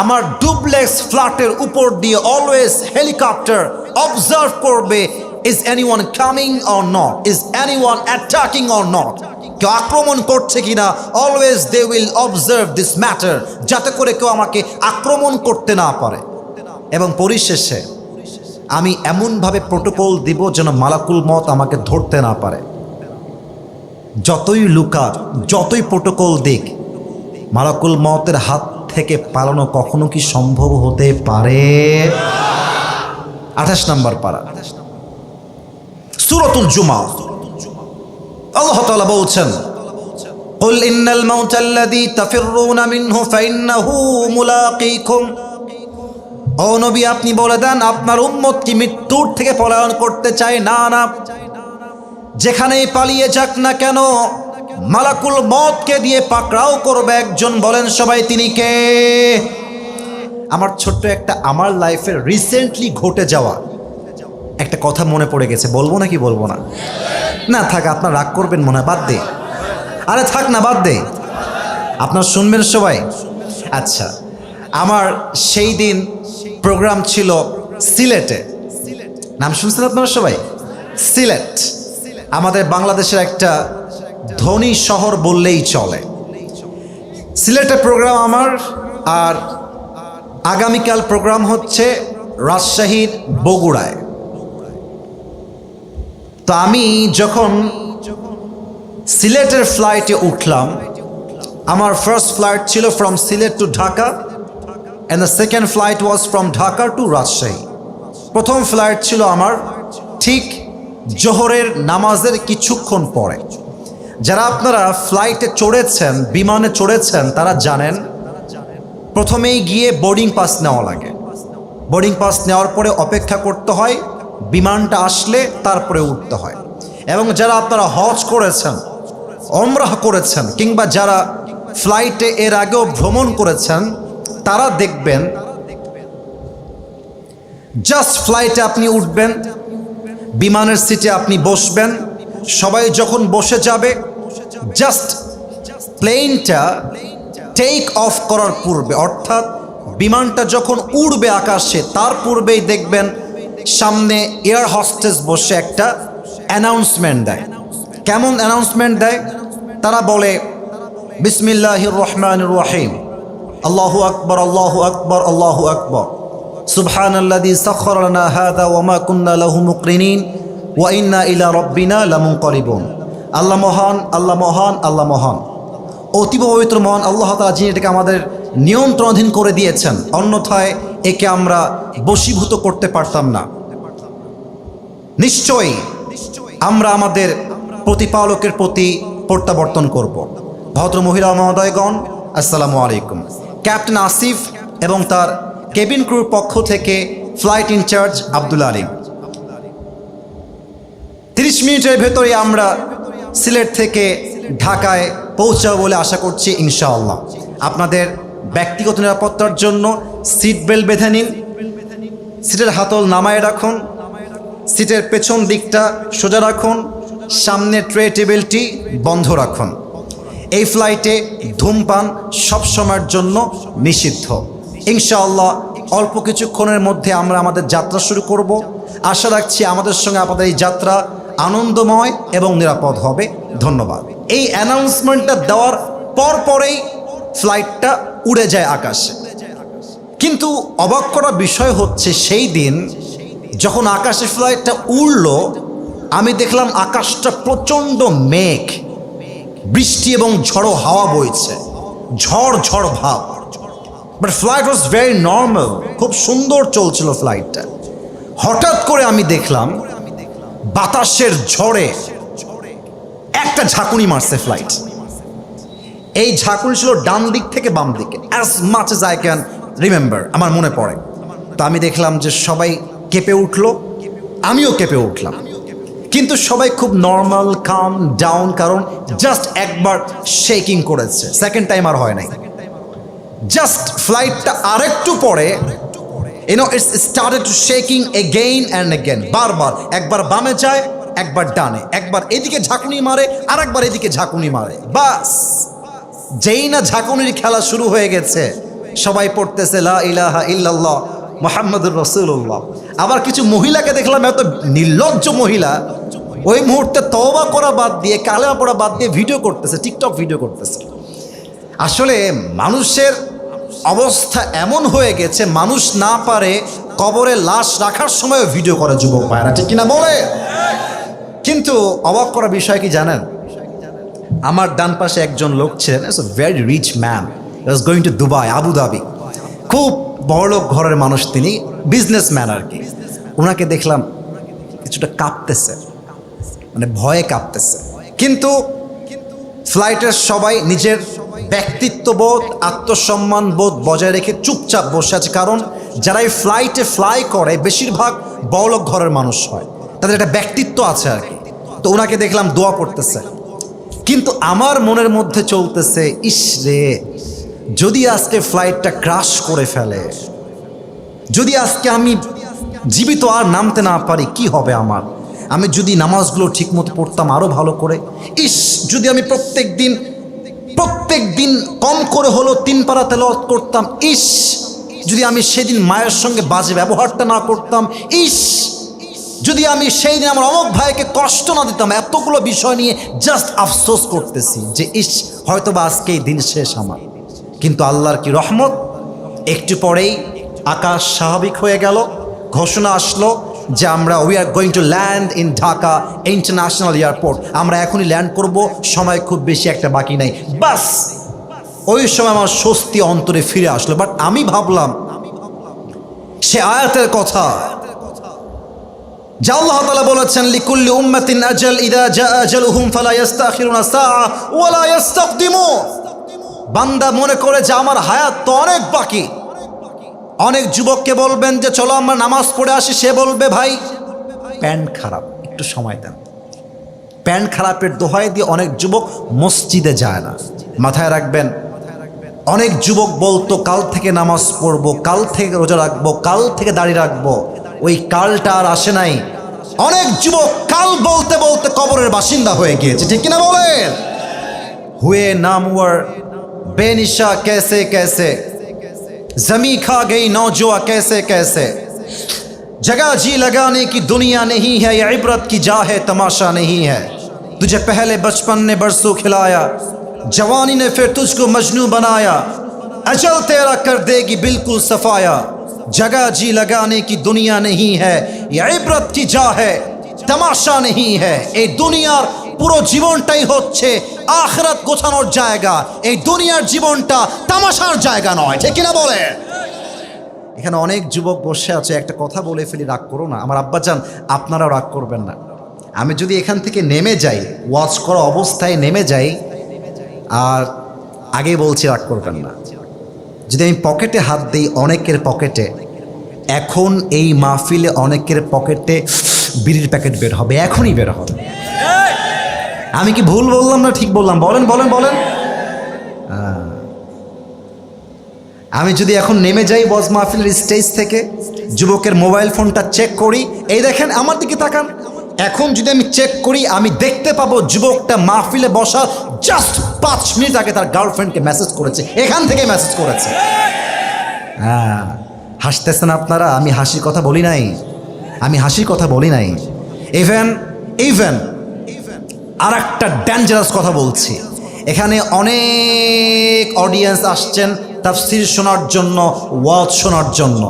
আমার ডুপ্লেক্স ফ্ল্যাটের উপর দিয়ে অলওয়েজ হেলিকপ্টার অবজার্ভ করবে, is anyone coming or not, is anyone attacking or not, কেউ আক্রমণ করছে কিনা, always they will observe this matter, যাতে করে কেউ আমাকে আক্রমণ করতে না পারে। এবং পরিশেষে আমি এমনভাবে প্রোটোকল দিব যেন মালাকুল মওত আমাকে ধরতে না পারে। যতই লুকার, যতই প্রোটোকল দিক, মালাকুল মওতের হাত থেকে পালানো কখনো কি সম্ভব হতে পারে? 28 নম্বর পারা, সূরাতুল জুমা, আল্লাহ তাআলা বলছেন, কুল ইন্নাল মাউতাল্লাযী তাফিররুনা মিনহু ফাইন্নাহু মুলাকীকুম। ও নবী, আপনি বলে দেন আপনার উম্মত কি মৃত্যুর থেকে পলায়ন করতে চায়? না না, যেখানেই পালিয়ে যাক না কেন মালাকুল মওতকে দিয়ে পাকড়াও করবে একজন, বলেন সবাই তিনি কে? আমার ছোট্ট একটা, আমার লাইফের রিসেন্টলি ঘটে যাওয়া একটা কথা মনে পড়ে গেছে, বলবো নাকি বলবো না? না থাক, আপনার রাগ করবেন মনে হয়, বাদ দে, আরে থাক না, বাদ দে, আপনার শুনবেন সবাই। আচ্ছা, আমার সেই দিন প্রোগ্রাম ছিল সিলেটে, নাম শুনছেন আপনারা সবাই? সিলেট আমাদের বাংলাদেশের একটা ধনী শহর বললেই চলে। সিলেটে প্রোগ্রাম আমার, আর আগামীকাল প্রোগ্রাম হচ্ছে রাজশাহীর বগুড়ায়। তো আমি যখন সিলেটের ফ্লাইটে উঠলাম, আমার ফার্স্ট ফ্লাইট ছিল from Sylhet to Dhaka, and the second flight was from Dhaka to Rajshahi. প্রথম ফ্লাইট ছিল আমার ঠিক জোহরের নামাজের কিছুক্ষণ পরে। যারা আপনারা ফ্লাইটে চড়েছেন, বিমানে চড়েছেন, তারা জানেন প্রথমেই গিয়ে বোর্ডিং পাস নেওয়া লাগে। বোর্ডিং পাস নেওয়ার পরে অপেক্ষা করতে হয়, বিমানটা আসলে তারপরে উঠতে হয়। এবং যারা আপনারা হজ করেছেন, ওমরাহ করেছেন, কিংবা যারা ফ্লাইটে এর আগেও ভ্রমণ করেছেন, তারা দেখবেন জাস্ট ফ্লাইটে আপনি উঠবেন, বিমানের সিটে আপনি বসবেন, সবাই যখন বসে যাবে, জাস্ট প্লেনটা টেক অফ করার পূর্বে, অর্থাৎ বিমানটা যখন উড়বে আকাশে, তার পূর্বেই দেখবেন সামনে এয়ার হোস্টেস বসে একটা অ্যানাউন্সমেন্ট দেয়। কেমন অ্যানাউন্সমেন্ট দেয়? তারা বলে, বিসমিল্লাহির রহমানির রহিম, আল্লাহু আকবার, আল্লাহু আকবার, আল্লাহু আকবার, সুবহানাল্লাযী সাখখারা লানা হাযা ওয়া মা কুন্না লাহু মুকরিনিন ওয়া ইন্না ইলা রাব্বিনা লামুনকালিবুন। আল্লাহ মহান, আল্লাহ মহান, আল্লাহ মহান, অতীব পবিত্র মহান আল্লাহ তাআলা, যিনি এটাকে আমাদের নিয়ন্ত্রণাধীন করে দিয়েছেন, অন্যথায় একে আমরা বশীভূত করতে পারতাম না। নিশ্চয়ই আমরা আমাদের প্রতিপালকের প্রতি প্রত্যাবর্তন করব। ভদ্র মহিলা মহোদয়গণ, আসসালামু আলাইকুম। ক্যাপ্টেন আসিফ এবং তার কেবিন ক্রুর পক্ষ থেকে ফ্লাইট ইনচার্জ আব্দুল আলিম। 30 মিনিটের ভেতরে আমরা সিলেট থেকে ঢাকায় পৌঁছাবো বলে আশা করছি ইনশাআল্লাহ। আপনাদের ব্যক্তিগত নিরাপত্তার জন্য সিট বেল্ট বেঁধে নিন, সিটের হাতল নামায় রাখুন, সিটের পেছন দিকটা সোজা রাখুন, সামনে ট্রে টেবিলটি বন্ধ রাখুন। এই ফ্লাইটে ধূমপান সবসময়ের জন্য নিষিদ্ধ। ইনশাআল্লাহ অল্প কিছুক্ষণের মধ্যে আমরা আমাদের যাত্রা শুরু করব। আশা রাখছি আমাদের সঙ্গে আপনাদের এই যাত্রা আনন্দময় এবং নিরাপদ হবে। ধন্যবাদ। এই অ্যানাউন্সমেন্টটা দেওয়ার পরেই ফ্লাইটটা উড়ে যায় আকাশে। কিন্তু অবাক করা বিষয় হচ্ছে, সেই দিন যখন আকাশে ফ্লাইটটা উড়ল, আমি দেখলাম আকাশটা প্রচণ্ড মেঘ, বৃষ্টি এবং ঝড়ো হাওয়া বইছে, ঝড় ঝড় ভাব। But flight was very normal, খুব সুন্দর চলছিল ফ্লাইটটা। হঠাৎ করে আমি দেখলাম বাতাসের ঝড়ে একটা ঝাঁকুনি মারছে ফ্লাইট। এই ঝাঁকুনি ছিল ডান দিক থেকে বাম দিকে, as much as I can remember, আমার মনে পড়ে। তো আমি দেখলাম যে সবাই কেঁপে উঠলো, আমিও কেঁপে উঠলাম। কিন্তু সবাই খুব নর্মাল, কাম ডাউন, কারণ জাস্ট একবার শেকিং করেছে, সেকেন্ড টাইম আর হয় নাই। জাস্ট ফ্লাইটটা আরেকটু পরে it's started to shaking again and again. বারবার, একবার বামে যায়, একবার ডানে, একবার এদিকে ঝাঁকুনি মারে, আর একবার এদিকে ঝাঁকুনি মারে। বাস, যেই না ঝাঁকুনির খেলা শুরু হয়ে গেছে, সবাই পড়তেছে লা ইলাহা ইল্লাল্লাহ মুহাম্মাদুর রাসূলুল্লাহ। আবার কিছু মহিলাকে দেখলাম, এত নির্লজ্জ মহিলা, ওই মুহূর্তে তওবা করা বাদ দিয়ে, কালেমা পড়া বাদ দিয়ে ভিডিও করতেছে, টিকটক ভিডিও করতেছে। আসলে মানুষের অবস্থা এমন হয়ে গেছে, মানুষ না পারে কবরে লাশ রাখার সময় ভিডিও করে যুবক ভাইরা, ঠিক কিনা বলে? কিন্তু অবাক করা বিষয় কি জানেন, আমার ডান পাশে একজন লোক ছিলেন, it's a very rich man, was going to Dubai, Abu Dhabi, খুব বড়লোক ঘরের মানুষ, তিনি বিজনেসম্যান আর কি। ওনাকে দেখলাম কিছুটা কাঁপতেছে, মানে ভয়ে কাঁপতেছে। কিন্তু ফ্লাইটের সবাই নিজের ব্যক্তিত্ববোধ, আত্মসম্মান বোধ বজায় রেখে চুপচাপ বসে আছে, কারণ যারা এই ফ্লাইটে ফ্লাই করে বেশিরভাগ বড়লোক ঘরের মানুষ হয়, তাদের একটা ব্যক্তিত্ব আছে আর কি। তো ওনাকে দেখলাম দোয়া পড়তেছে, কিন্তু আমার মনের মধ্যে চলতেছে, ইস রে, যদি আজকে ফ্লাইটটা ক্রাশ করে ফেলে, যদি আজকে আমি জীবিত আর নামতে না পারি, কি হবে আমার? আমি যদি নামাজগুলো ঠিকমতো পড়তাম আরও ভালো করে, ইস, যদি আমি প্রত্যেক দিন কম করে হলো 3 পারা তেলাওয়াত করতাম, ইস, যদি আমি সেদিন মায়ের সঙ্গে বাজে ব্যবহারটা না করতাম, ইস, যদি আমি সেই দিন আমার অমুক ভাইকে কষ্ট না দিতাম। এতগুলো বিষয় নিয়ে জাস্ট আফসোস করতেছি যে ইস, হয়তো বা আজকেই দিন শেষ আমার। কিন্তু আল্লাহর কি রহমত, একটু পরেই আকাশ স্বাভাবিক হয়ে গেল, ঘোষণা আসলো যে আমরা we are going to land in Dhaka international airport. আমরা এখনই ল্যান্ড করব, সময় খুব বেশি একটা বাকি নাই। বাস, ওই সময় আমার স্বস্তি অন্তরে ফিরে আসলো। বাট আমি ভাবলাম সে আয়াতের কথা, যা আল্লাহ তাআলা বলেছেন লিকুল্লি উম্মাতিন আজাল ইযা জা আজালুহুম ফালা ইস্তাখিরুনা সাআ ওয়া লা ইস্তাকদিমুন। বান্দা মনে করে যে আমার হায়াত তো অনেক বাকি। অনেক যুবককে বলবেন যে চলো আমরা নামাজ পড়ে আসি, সে বলবে ভাই প্যান্ট খারাপ, একটু সময় দেন। প্যান্ট খারাপের দোহাই দিয়ে অনেক যুবক মসজিদে যায় না। মাথায় রাখবেন, অনেক যুবক বলতো কাল থেকে নামাজ পড়বো, কাল থেকে রোজা রাখবো, কাল থেকে দাড়ি রাখবো, ওই কালটা আর আসে নাই। অনেক যুবক কাল বলতে বলতে কবরের বাসিন্দা হয়ে গিয়েছে, ঠিক কিনা বলেন? হুয়ে নামওয়ার বেনিশা कैसे कैसे जमी खा गई नौजुआ कैसे कैसे जगह जी लगाने की दुनिया नहीं है, ये इबरत की जा है तमाशा नहीं है। तुझे पहले बचपन ने बरसों खिलाया, जवानी ने फिर तुझको मजनू बनाया, अजल तेरा कर देगी बिल्कुल सफाया। जगह जी लगाने की दुनिया नहीं है, ये इबरत की जा है तमाशा नहीं है। এই দুনিয়ার পুরো জীবনটাই হচ্ছে আখিরাত গোছানোর জায়গা, এই দুনিয়ার জীবনটা তামাশার জায়গা নয়, ঠিক কিনা বলে? এখানে অনেক যুবক বসে আছে, একটা কথা বলে ফেলি, রাগ করো না আমার আব্বাজান, আপনারাও রাগ করবেন না। আমি যদি এখান থেকে নেমে যাই, ওয়াচ করা অবস্থায় নেমে যাই, আর আগে বলছি রাগ করবেন না, যদি আমি পকেটে হাত দিই অনেকের পকেটে, এখন এই মাহফিলে অনেকের পকেটে বিড়ির প্যাকেট বের হবে, এখনই বের হবে। আমি কি ভুল বললাম না ঠিক বললাম? বলেন বলেন বলেন। আমি যদি এখন নেমে যাই ওয়াজ মাহফিলের স্টেজ থেকে, যুবকের মোবাইল ফোনটা চেক করি, এই দেখেন আমার দিকে তাকান, এখন যদি আমি চেক করি আমি দেখতে পাবো যুবকটা মাহফিলে বসা জাস্ট 5 মিনিট আগে তার গার্লফ্রেন্ডকে মেসেজ করেছে, এখান থেকে মেসেজ করেছে। হ্যাঁ, হাসতেছেন আপনারা, আমি হাসির কথা বলি নাই, আমি হাসির কথা বলি নাই। ইভেন আর একটা ডেঞ্জারাস কথা বলছি, এখানে অনেক অডিয়েন্স আসছেন তাফসীর শোনার জন্য, ওয়াজ শোনার জন্য।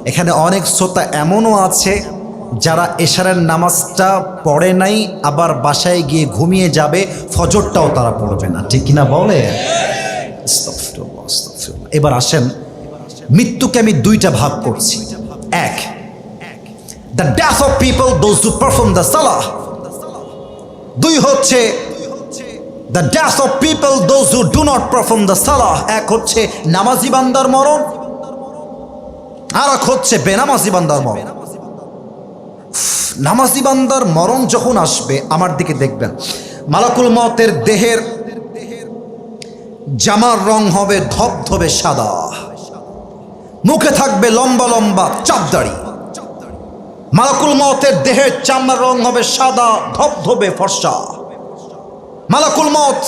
এখানে অনেক শ্রোতা এমনও আছে যারা এশারের নামাজটা পড়ে নাই, আবার বাসায় গিয়ে ঘুমিয়ে যাবে, ফজরটাও তারা পড়বে না, ঠিক কিনা বলে? এবার আসেন, মৃত্যুকে আমি দুইটা ভাগ করছি। এক, the death of people those who perform the সালাহ। দুই হচ্ছে the death of people those who do not perform the সালাহ। এক হচ্ছে নামাজি বান্দার মরণ, আর এক হচ্ছে বেনামাজি বান্দার মরণ। নামাজি বান্দার মরণ যখন আসবে, আমার দিকে দেখবেন, মালাকুল মওতের দেহের জামার রং হবে ধবধবে সাদা, মুখে থাকবে লম্বা লম্বা চাপদাড়ি। মালাকুল মওতের দেহের চামড়ার রং হবে সাদা ধবধবে ফর্সা। মালাকুল মওত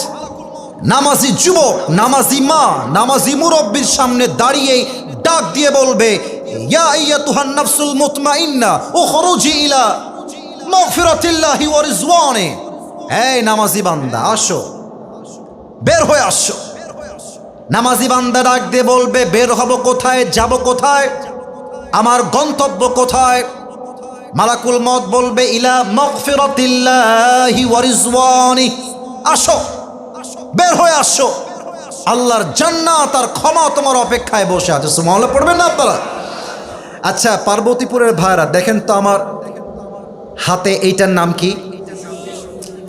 নামাজি যুবক, নামাজি মা, নামাজি মুরব্বির সামনে দাঁড়িয়ে ডাক দিয়ে বলবে, ইয়া আইয়াতুহান নাফসুল মুতমাইন্না উখরুজি ইলা মাগফিরাতিল্লাহি ওয়া রিজওয়ানি। এই নামাজি বান্দা আসো, বের হয়ে আসো। নামাজি বান্দা ডাক দিয়ে বলবে, বের হব কোথায়, যাব কোথায়, আমার গন্তব্য কোথায়? মালাকুল মওত বলবে, ইলা মাগফিরাতিল্লাহি ওয়া রিজওয়ানি। আসো, বের হয়ে আসো, আল্লাহর জান্নাত আর ক্ষমা তোমার অপেক্ষায় বসে আছে। সুবহানাল্লাহ পড়বেন না আপনারা? আচ্ছা, পার্বতীপুরের ভাইরা দেখেন তো আমার হাতে, এইটার নাম কি?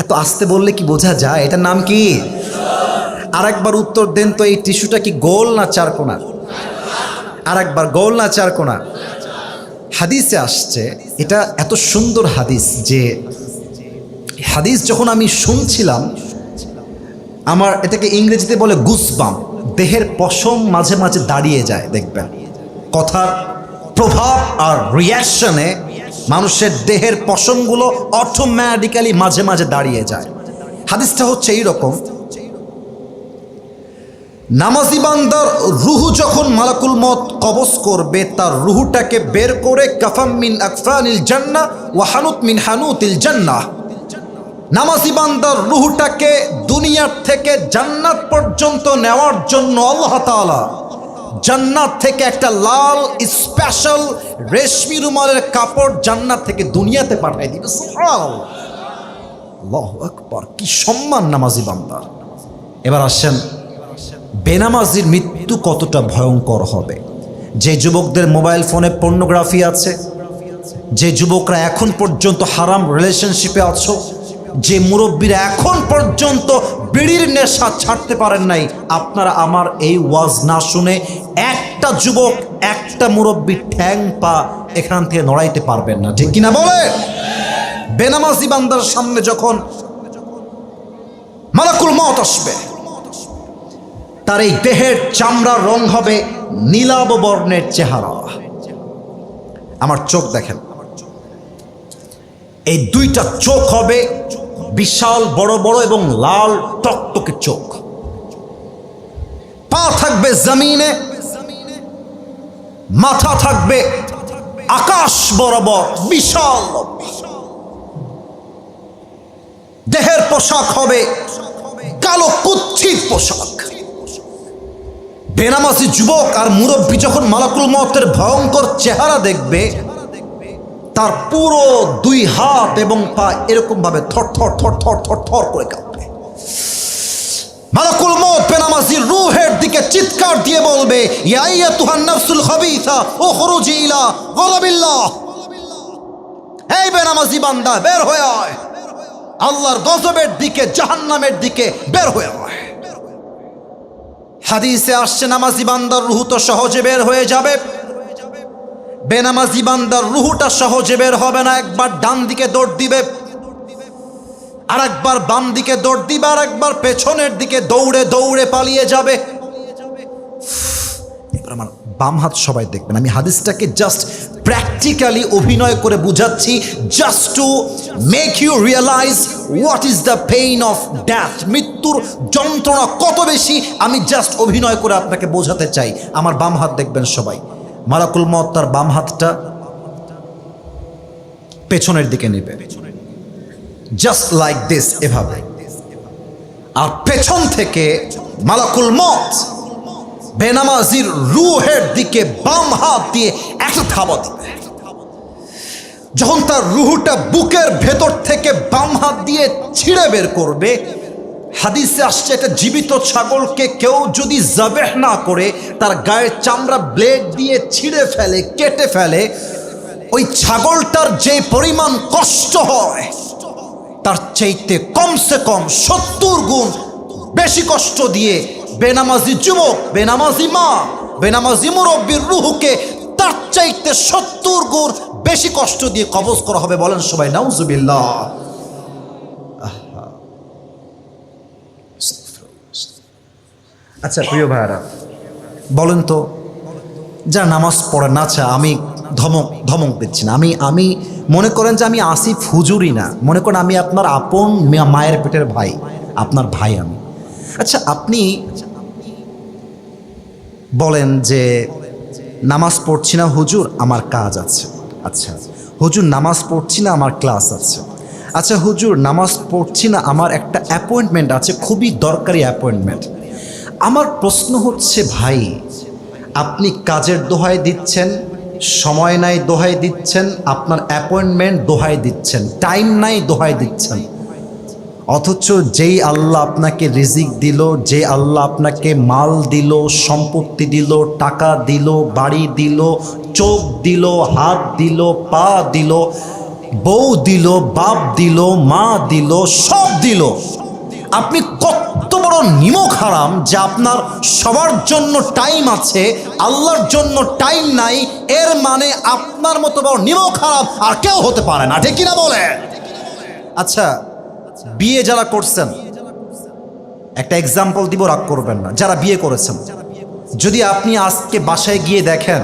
এত আস্তে বললে কি বোঝা যায়? এটার নাম কি? আরেকবার উত্তর দেন তো, এই টিস্যুটা কি গোল না চারকোনা? আরেকবার, গোল না চারকোনা? হাদিসে আসছে, এটা এত সুন্দর হাদিস যে হাদিস যখন আমি শুনছিলাম, আমার এটাকে ইংরেজিতে বলে গুসবাম, দেহের পশম মাঝে মাঝে দাঁড়িয়ে যায়। দেখবেন কথার প্রভাব আর রিয়াকশনে মানুষের দেহের পশমগুলো অটোমেটিক্যালি মাঝে মাঝে দাঁড়িয়ে যায়। হাদিসটা হচ্ছে এইরকম, নামাজি বান্দার রুহু যখন মালাকুল মওত কবজ করবে, তার রুহুটাকে বের করে কাফাম মিন আকফানিল জান্নাহ ওয়া হানুত মিন হানুতিল জান্নাহ, নামাজি বান্দার রুহুটাকে দুনিয়ার থেকে জান্নাত পর্যন্ত নেওয়ার জন্য আল্লাহ তাআলা জান্নাত থেকে একটা লাল স্পেশাল রেশমি রুমালের কাপড় জান্নাত থেকে দুনিয়াতে পাঠিয়ে দিবে। সুবহানাল্লাহ, আল্লাহু আকবার, কি সম্মান নামাজি বান্দার। এবার আসেন, বেনামাজির মৃত্যু কতটা ভয়ঙ্কর হবে। যে যুবকদের মোবাইল ফোনে পর্নোগ্রাফি আছে, যে যুবকরা এখন পর্যন্ত হারাম রিলেশনশিপে আছো, যে মুরব্বীরা এখন পর্যন্ত বিড়ির নেশা ছাড়তে পারেন নাই, আপনারা আমার এই ওয়াজ না শুনে একটা যুবক, একটা মুরব্বী ঠ্যাং পা এখান থেকে নড়াইতে পারবেন না, ঠিক কিনা বলে? বেনামাজি বান্দার সামনে যখন মালাকুল মওত আসবে, তার এই দেহের চামড়ার রং হবে নীলাভ বর্ণের চেহারা। আমার চোখ দেখেন, এই দুইটা চোখ হবে বিশাল বড় বড় এবং লাল টকটকে চোখ। পা থাকবে জমিনে, মাথা থাকবে আকাশ বরাবর বিশাল। দেহের পোশাক হবে কালো কুচ্ছিত পোশাক। বেনামাজি যুবক আর মুরব্বী যখন মালাকুল মওতের ভয়ঙ্কর চেহারা দেখবে, তার পুরো দুই হাত এবং পা এরকম ভাবে থর থর থর থর থর থর করে কাঁপবে। মালাকুল মওত বেনামাজির রূহের দিকে চিৎকার দিয়ে বলবে, ইয়া আইয়াতুহান নাফসুল খাবিসা উখরুজি ইলা গযাবিল্লাহ। হে বেনামাজি বান্দা, বের হয়ে আয়, আল্লাহর গজবের দিকে, জাহান্নামের দিকে বের হয়ে আয়। হাদিসে আসছে, নামাজি বান্দার রূহ তো সহজে বের হয়ে যাবে, বেনামাজি বান্দার রূহটা সহজে বের হবে না। একবার ডান দিকে দৌড় দিবে, আর একবার বাম দিকে দৌড় দিবে, আর একবার পেছনের দিকে দৌড়ে দৌড়ে পালিয়ে যাবে। এবার আমার বাম হাত সবাই দেখবেন, আমি হাদিসটাকে জাস্ট প্র্যাকটিক্যালি অভিনয় করে বুঝাচ্ছি, just to make you realize what is the pain of death. মৃত্যুর যন্ত্রণা কত বেশি, আমি জাস্ট অভিনয় করে আপনাকে বোঝাতে চাই। আমার বাম হাত দেখবেন সবাই। মালাকুল মওত তার বাম হাতটা পেছনের দিকে নেবে, জাস্ট লাইক দিস, এভাবে। আর পেছন থেকে মালাকুল মওত বেনামাজির রূহের দিকে বাম হাত দিয়ে একটা থাবা দিবে। যখন তার রূহটা বুকের ভেতর থেকে বাম হাত দিয়ে ছিঁড়ে বের করবে, হাদিসে আসছে, একটা জীবিত ছাগলকে কেউ যদি জাবেহ না করে তার গায়ের চামড়া ব্লেড দিয়ে ছিঁড়ে ফেলে, কেটে ফেলে, ওই ছাগলটার যে পরিমাণ কষ্ট হয় তার চাইতে কমসে কম 70 গুণ বেশি কষ্ট দিয়ে বেনামাজি যুবক, বেনামাজি মা, বেনামাজি মুরব্বীর রূহকে তার চাইতে 70 গুণ বেশি কষ্ট দিয়ে কবজ করা হবে। বলেন সবাই নাউজুবিল্লাহ। আচ্ছা প্রিয় ভাইরা, বলেন তো, যা নামাজ পড়ে না, আচ্ছা আমি ধমক দিচ্ছি না, আমি মনে করেন যে আমি আসিফ হুজুরই না, মনে করেন আমি আপনার আপন মায়ের পেটের ভাই, আপনার ভাই আমি। আচ্ছা আপনি বলেন যে নামাজ পড়ছি না হুজুর, আমার কাজ আছে। আচ্ছা হুজুর নামাজ পড়ছি না, আমার ক্লাস আছে। আচ্ছা হুজুর নামাজ পড়ছি না, আমার একটা অ্যাপয়েন্টমেন্ট আছে, খুবই দরকারি অ্যাপয়েন্টমেন্ট। আমার প্রশ্ন হচ্ছে, ভাই আপনি কাজের দোহাই দিচ্ছেন, সময় নাই দোহাই দিচ্ছেন, আপনার অ্যাপয়েন্টমেন্ট দোহাই দিচ্ছেন, টাইম নাই দোহাই দিচ্ছেন, অথচ যেই আল্লাহ আপনাকে রিজিক দিল, যে আল্লাহ আপনাকে মাল দিল, সম্পত্তি দিল, টাকা দিল, বাড়ি দিল, চোখ দিল, হাত দিল, পা দিল, বউ দিল, বাপ দিল, মা দিল, সব দিল, আপনি কত বড় নিমক হারাম যে আপনার সবার জন্য টাইম আছে, আল্লাহর জন্য টাইম নাই। এর মানে আপনার মতো বড় নিমক হারাম আর কেউ হতে পারে না, ঠিক কিনা বলে? আচ্ছা বিয়ে যারা করছেন, একটা এক্সাম্পল দিব, রাগ করবেন না, যারা বিয়ে করেছেন, যদি আপনি আজকে বাসায় গিয়ে দেখেন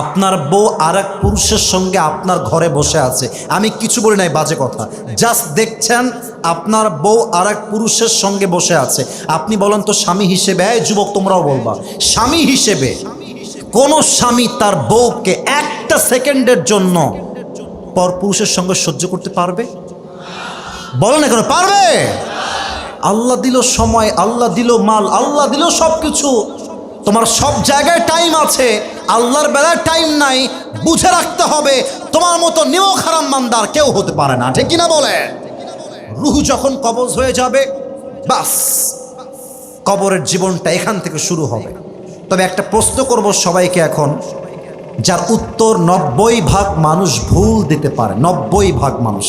আপনার বউ আর এক পুরুষের সঙ্গে আপনার ঘরে বসে আছে, আমি কিছু বলি নাই, বাজে কথা, জাস্ট দেখছেন আপনার বউ আর এক পুরুষের সঙ্গে বসে আছে, আপনি বলেন তো স্বামী হিসেবে, এই যুবক তোমরাও বলবা, স্বামী হিসেবে কোন স্বামী তার বউকে একটা সেকেন্ডের জন্য পর পুরুষের সঙ্গে সহ্য করতে পারবে? বলেন এখন, পারবে? আল্লাহ দিল সময়, আল্লাহ দিল মাল, আল্লাহ দিল সব কিছু, তোমার সব জায়গায় টাইম আছে, আল্লাহর বেলায় টাইম নাই। বুঝে রাখতে হবে তোমার মতো নিমক হারাম বান্দার কেউ হতে পারে না, ঠিক কিনা বলে? রূহ যখন কবজ হয়ে যাবে, বাস কবরের জীবনটা এখান থেকে শুরু হবে। তবে একটা প্রশ্ন করব সবাইকে, এখন যার উত্তর 90% মানুষ ভুল দিতে পারে, 90% মানুষ।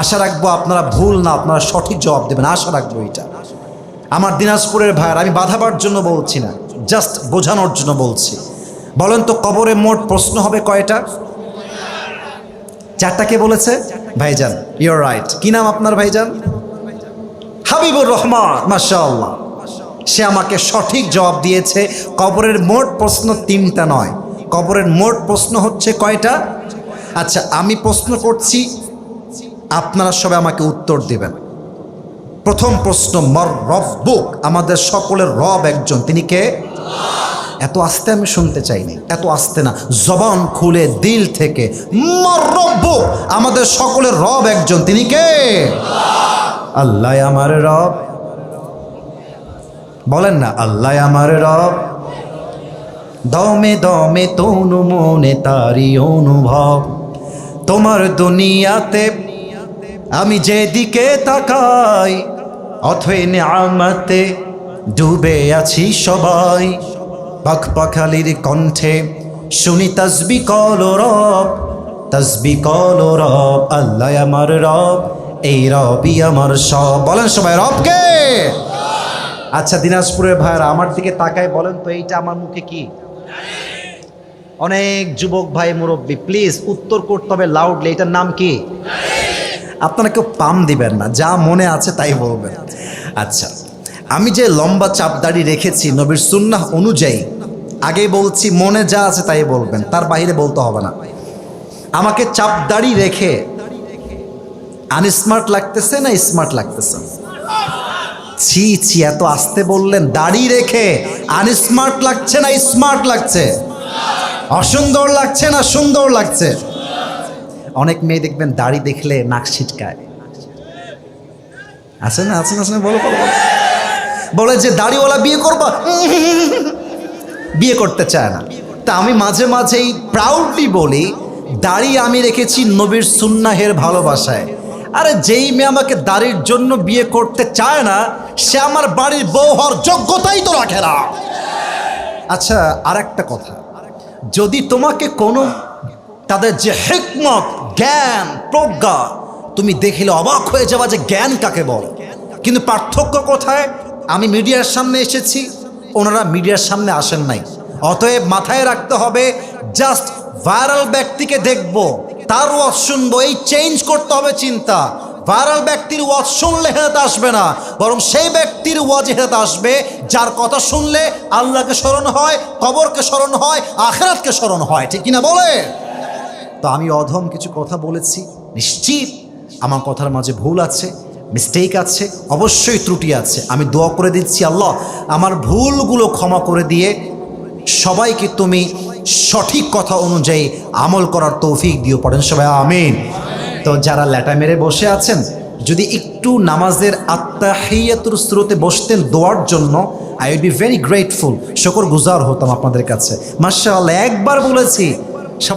আশা রাখবো আপনারা ভুল না, আপনারা সঠিক জবাব দেবেন, আশা রাখবো এটা। আমার দিনাজপুরের ভাইয়ের, আমি বাধাবার জন্য বলছি না, জাস্ট বোঝানোর জন্য বলছি। বলেন তো কবরে মোট প্রশ্ন হবে কয়টা? 4টা কে বলেছে? ভাইজান, ইউর রাইট। কি নাম আপনার ভাইজান? হাবিবুর রহমান, মাশাআল্লাহ। সে আমাকে সঠিক জবাব দিয়েছে। কবরের মোট প্রশ্ন 3টা নয়, কবরের মোট প্রশ্ন হচ্ছে কয়টা? আচ্ছা, আমি প্রশ্ন করছি, আপনারা সবাই আমাকে উত্তর দিবেন। প্রথম প্রশ্ন, মর রব্বুক, আমাদের সকলের রব একজন, তিনি কে? এত আস্তে আমি শুনতে চাইনি, এত আস্তে না, জবান খুলে দিল থেকে, মর রব্বুক, আমাদের সকলের রব একজন, তিনি কে? আল্লাহ আমার রব। বলেন না, আল্লাহ আমার রব। দমে দমে তনু মনে তারি অনুভব, তোমার দুনিয়াতে আমি যেদিকে তাকাই, অথই নিয়ামতে ডুবে আছি সবাই। পাখপাখালির কণ্ঠে শুনি তসবি কল রব, তসবি কল রব, আল্লাহ আমার রব, এই রবই আমার সব। বলেন সবাই, রবকে। আচ্ছা দিনাজপুরের ভাইরা আমার দিকে তাকায় বলেন তো, এইটা আমার মুখে কি? অনেক যুবক ভাই মুরব্বী, প্লিজ উত্তর করতে হবে লাউডলি, এটার নাম কি? আপনারা কেউ পাম দিবেন না, যা মনে আছে তাই বলবেন। আচ্ছা, আমি যে লম্বা চাপ দাড়ি রেখেছি নবীর সুন্নাহ অনুযায়ী, আগেই বলছি মনে যা আছে তাই বলবেন, তার বাইরে বলতে হবে না। আমাকে চাপ দাড়ি রেখে আনস্মার্ট লাগতেছে না স্মার্ট লাগতেছে? ছি ছি, এত আস্তে বললেন। দাড়ি রেখে আনস্মার্ট লাগছে না স্মার্ট লাগছে? অসুন্দর লাগছে না সুন্দর লাগছে? অনেক মেয়ে দেখবেন দাড়ি দেখলে নাক ছিটকায়, আছে না? আছে না? বলো বলো। বলে যে দাড়িওয়ালা বিয়ে করবা, বিয়ে করতে চায় না। তা আমি মাঝে মাঝেই প্রাউডলি বলি, দাড়ি আমি রেখেছি নবীর সুন্নাহের ভালোবাসায়। আরে যেই মেয়ে আমাকে দাড়ির জন্য বিয়ে করতে চায় না, সে আমার বাড়ির বউ হওয়ার যোগ্যতাই তো রাখে না। আচ্ছা, আর একটা কথা, যদি তোমাকে কোনো তাদের যে হিকমত, জ্ঞান, প্রজ্ঞা, তুমি দেখিলে অবাক হয়ে যাবা যে জ্ঞান কাকে বল। কিন্তু পার্থক্য কোথায়? আমি মিডিয়ার সামনে এসেছি, ওনারা মিডিয়ার সামনে আসেন নাই। অতএব মাথায় রাখতে হবে, জাস্ট ভাইরাল ব্যক্তিকে দেখব, তার ওয়াজ শুনবো, এই চেঞ্জ করতে হবে চিন্তা। ভাইরাল ব্যক্তির ওয়াজ শুনলে হেদায়েত আসবে না, বরং সেই ব্যক্তির ওয়াজ হেদায়েত আসবে যার কথা শুনলে আল্লাহকে স্মরণ হয়, কবরকে স্মরণ হয়, আখিরাতকে স্মরণ হয়। ঠিক কিনা বলে? তো আমি অধম কিছু কথা বলেছি, নিশ্চিত আমার কথার মাঝে ভুল আছে, মিস্টেক আছে, অবশ্যই ত্রুটি আছে। আমি দোয়া করে দিচ্ছি, আল্লাহ আমার ভুলগুলো ক্ষমা করে দিয়ে সবাইকে তুমি সঠিক কথা অনুযায়ী আমল করার তৌফিক দিও। পড়েন সবাই আমিন। তো যারা ল্যাটা মেরে বসে আছেন, যদি একটু নামাজের আত্তাহিয়াতুর শুরুতে বসতেন দোয়ার জন্য, I will be very grateful, শুকর গুজার হতাম আপনাদের কাছে। মাশাআল্লাহ, একবার বলেছি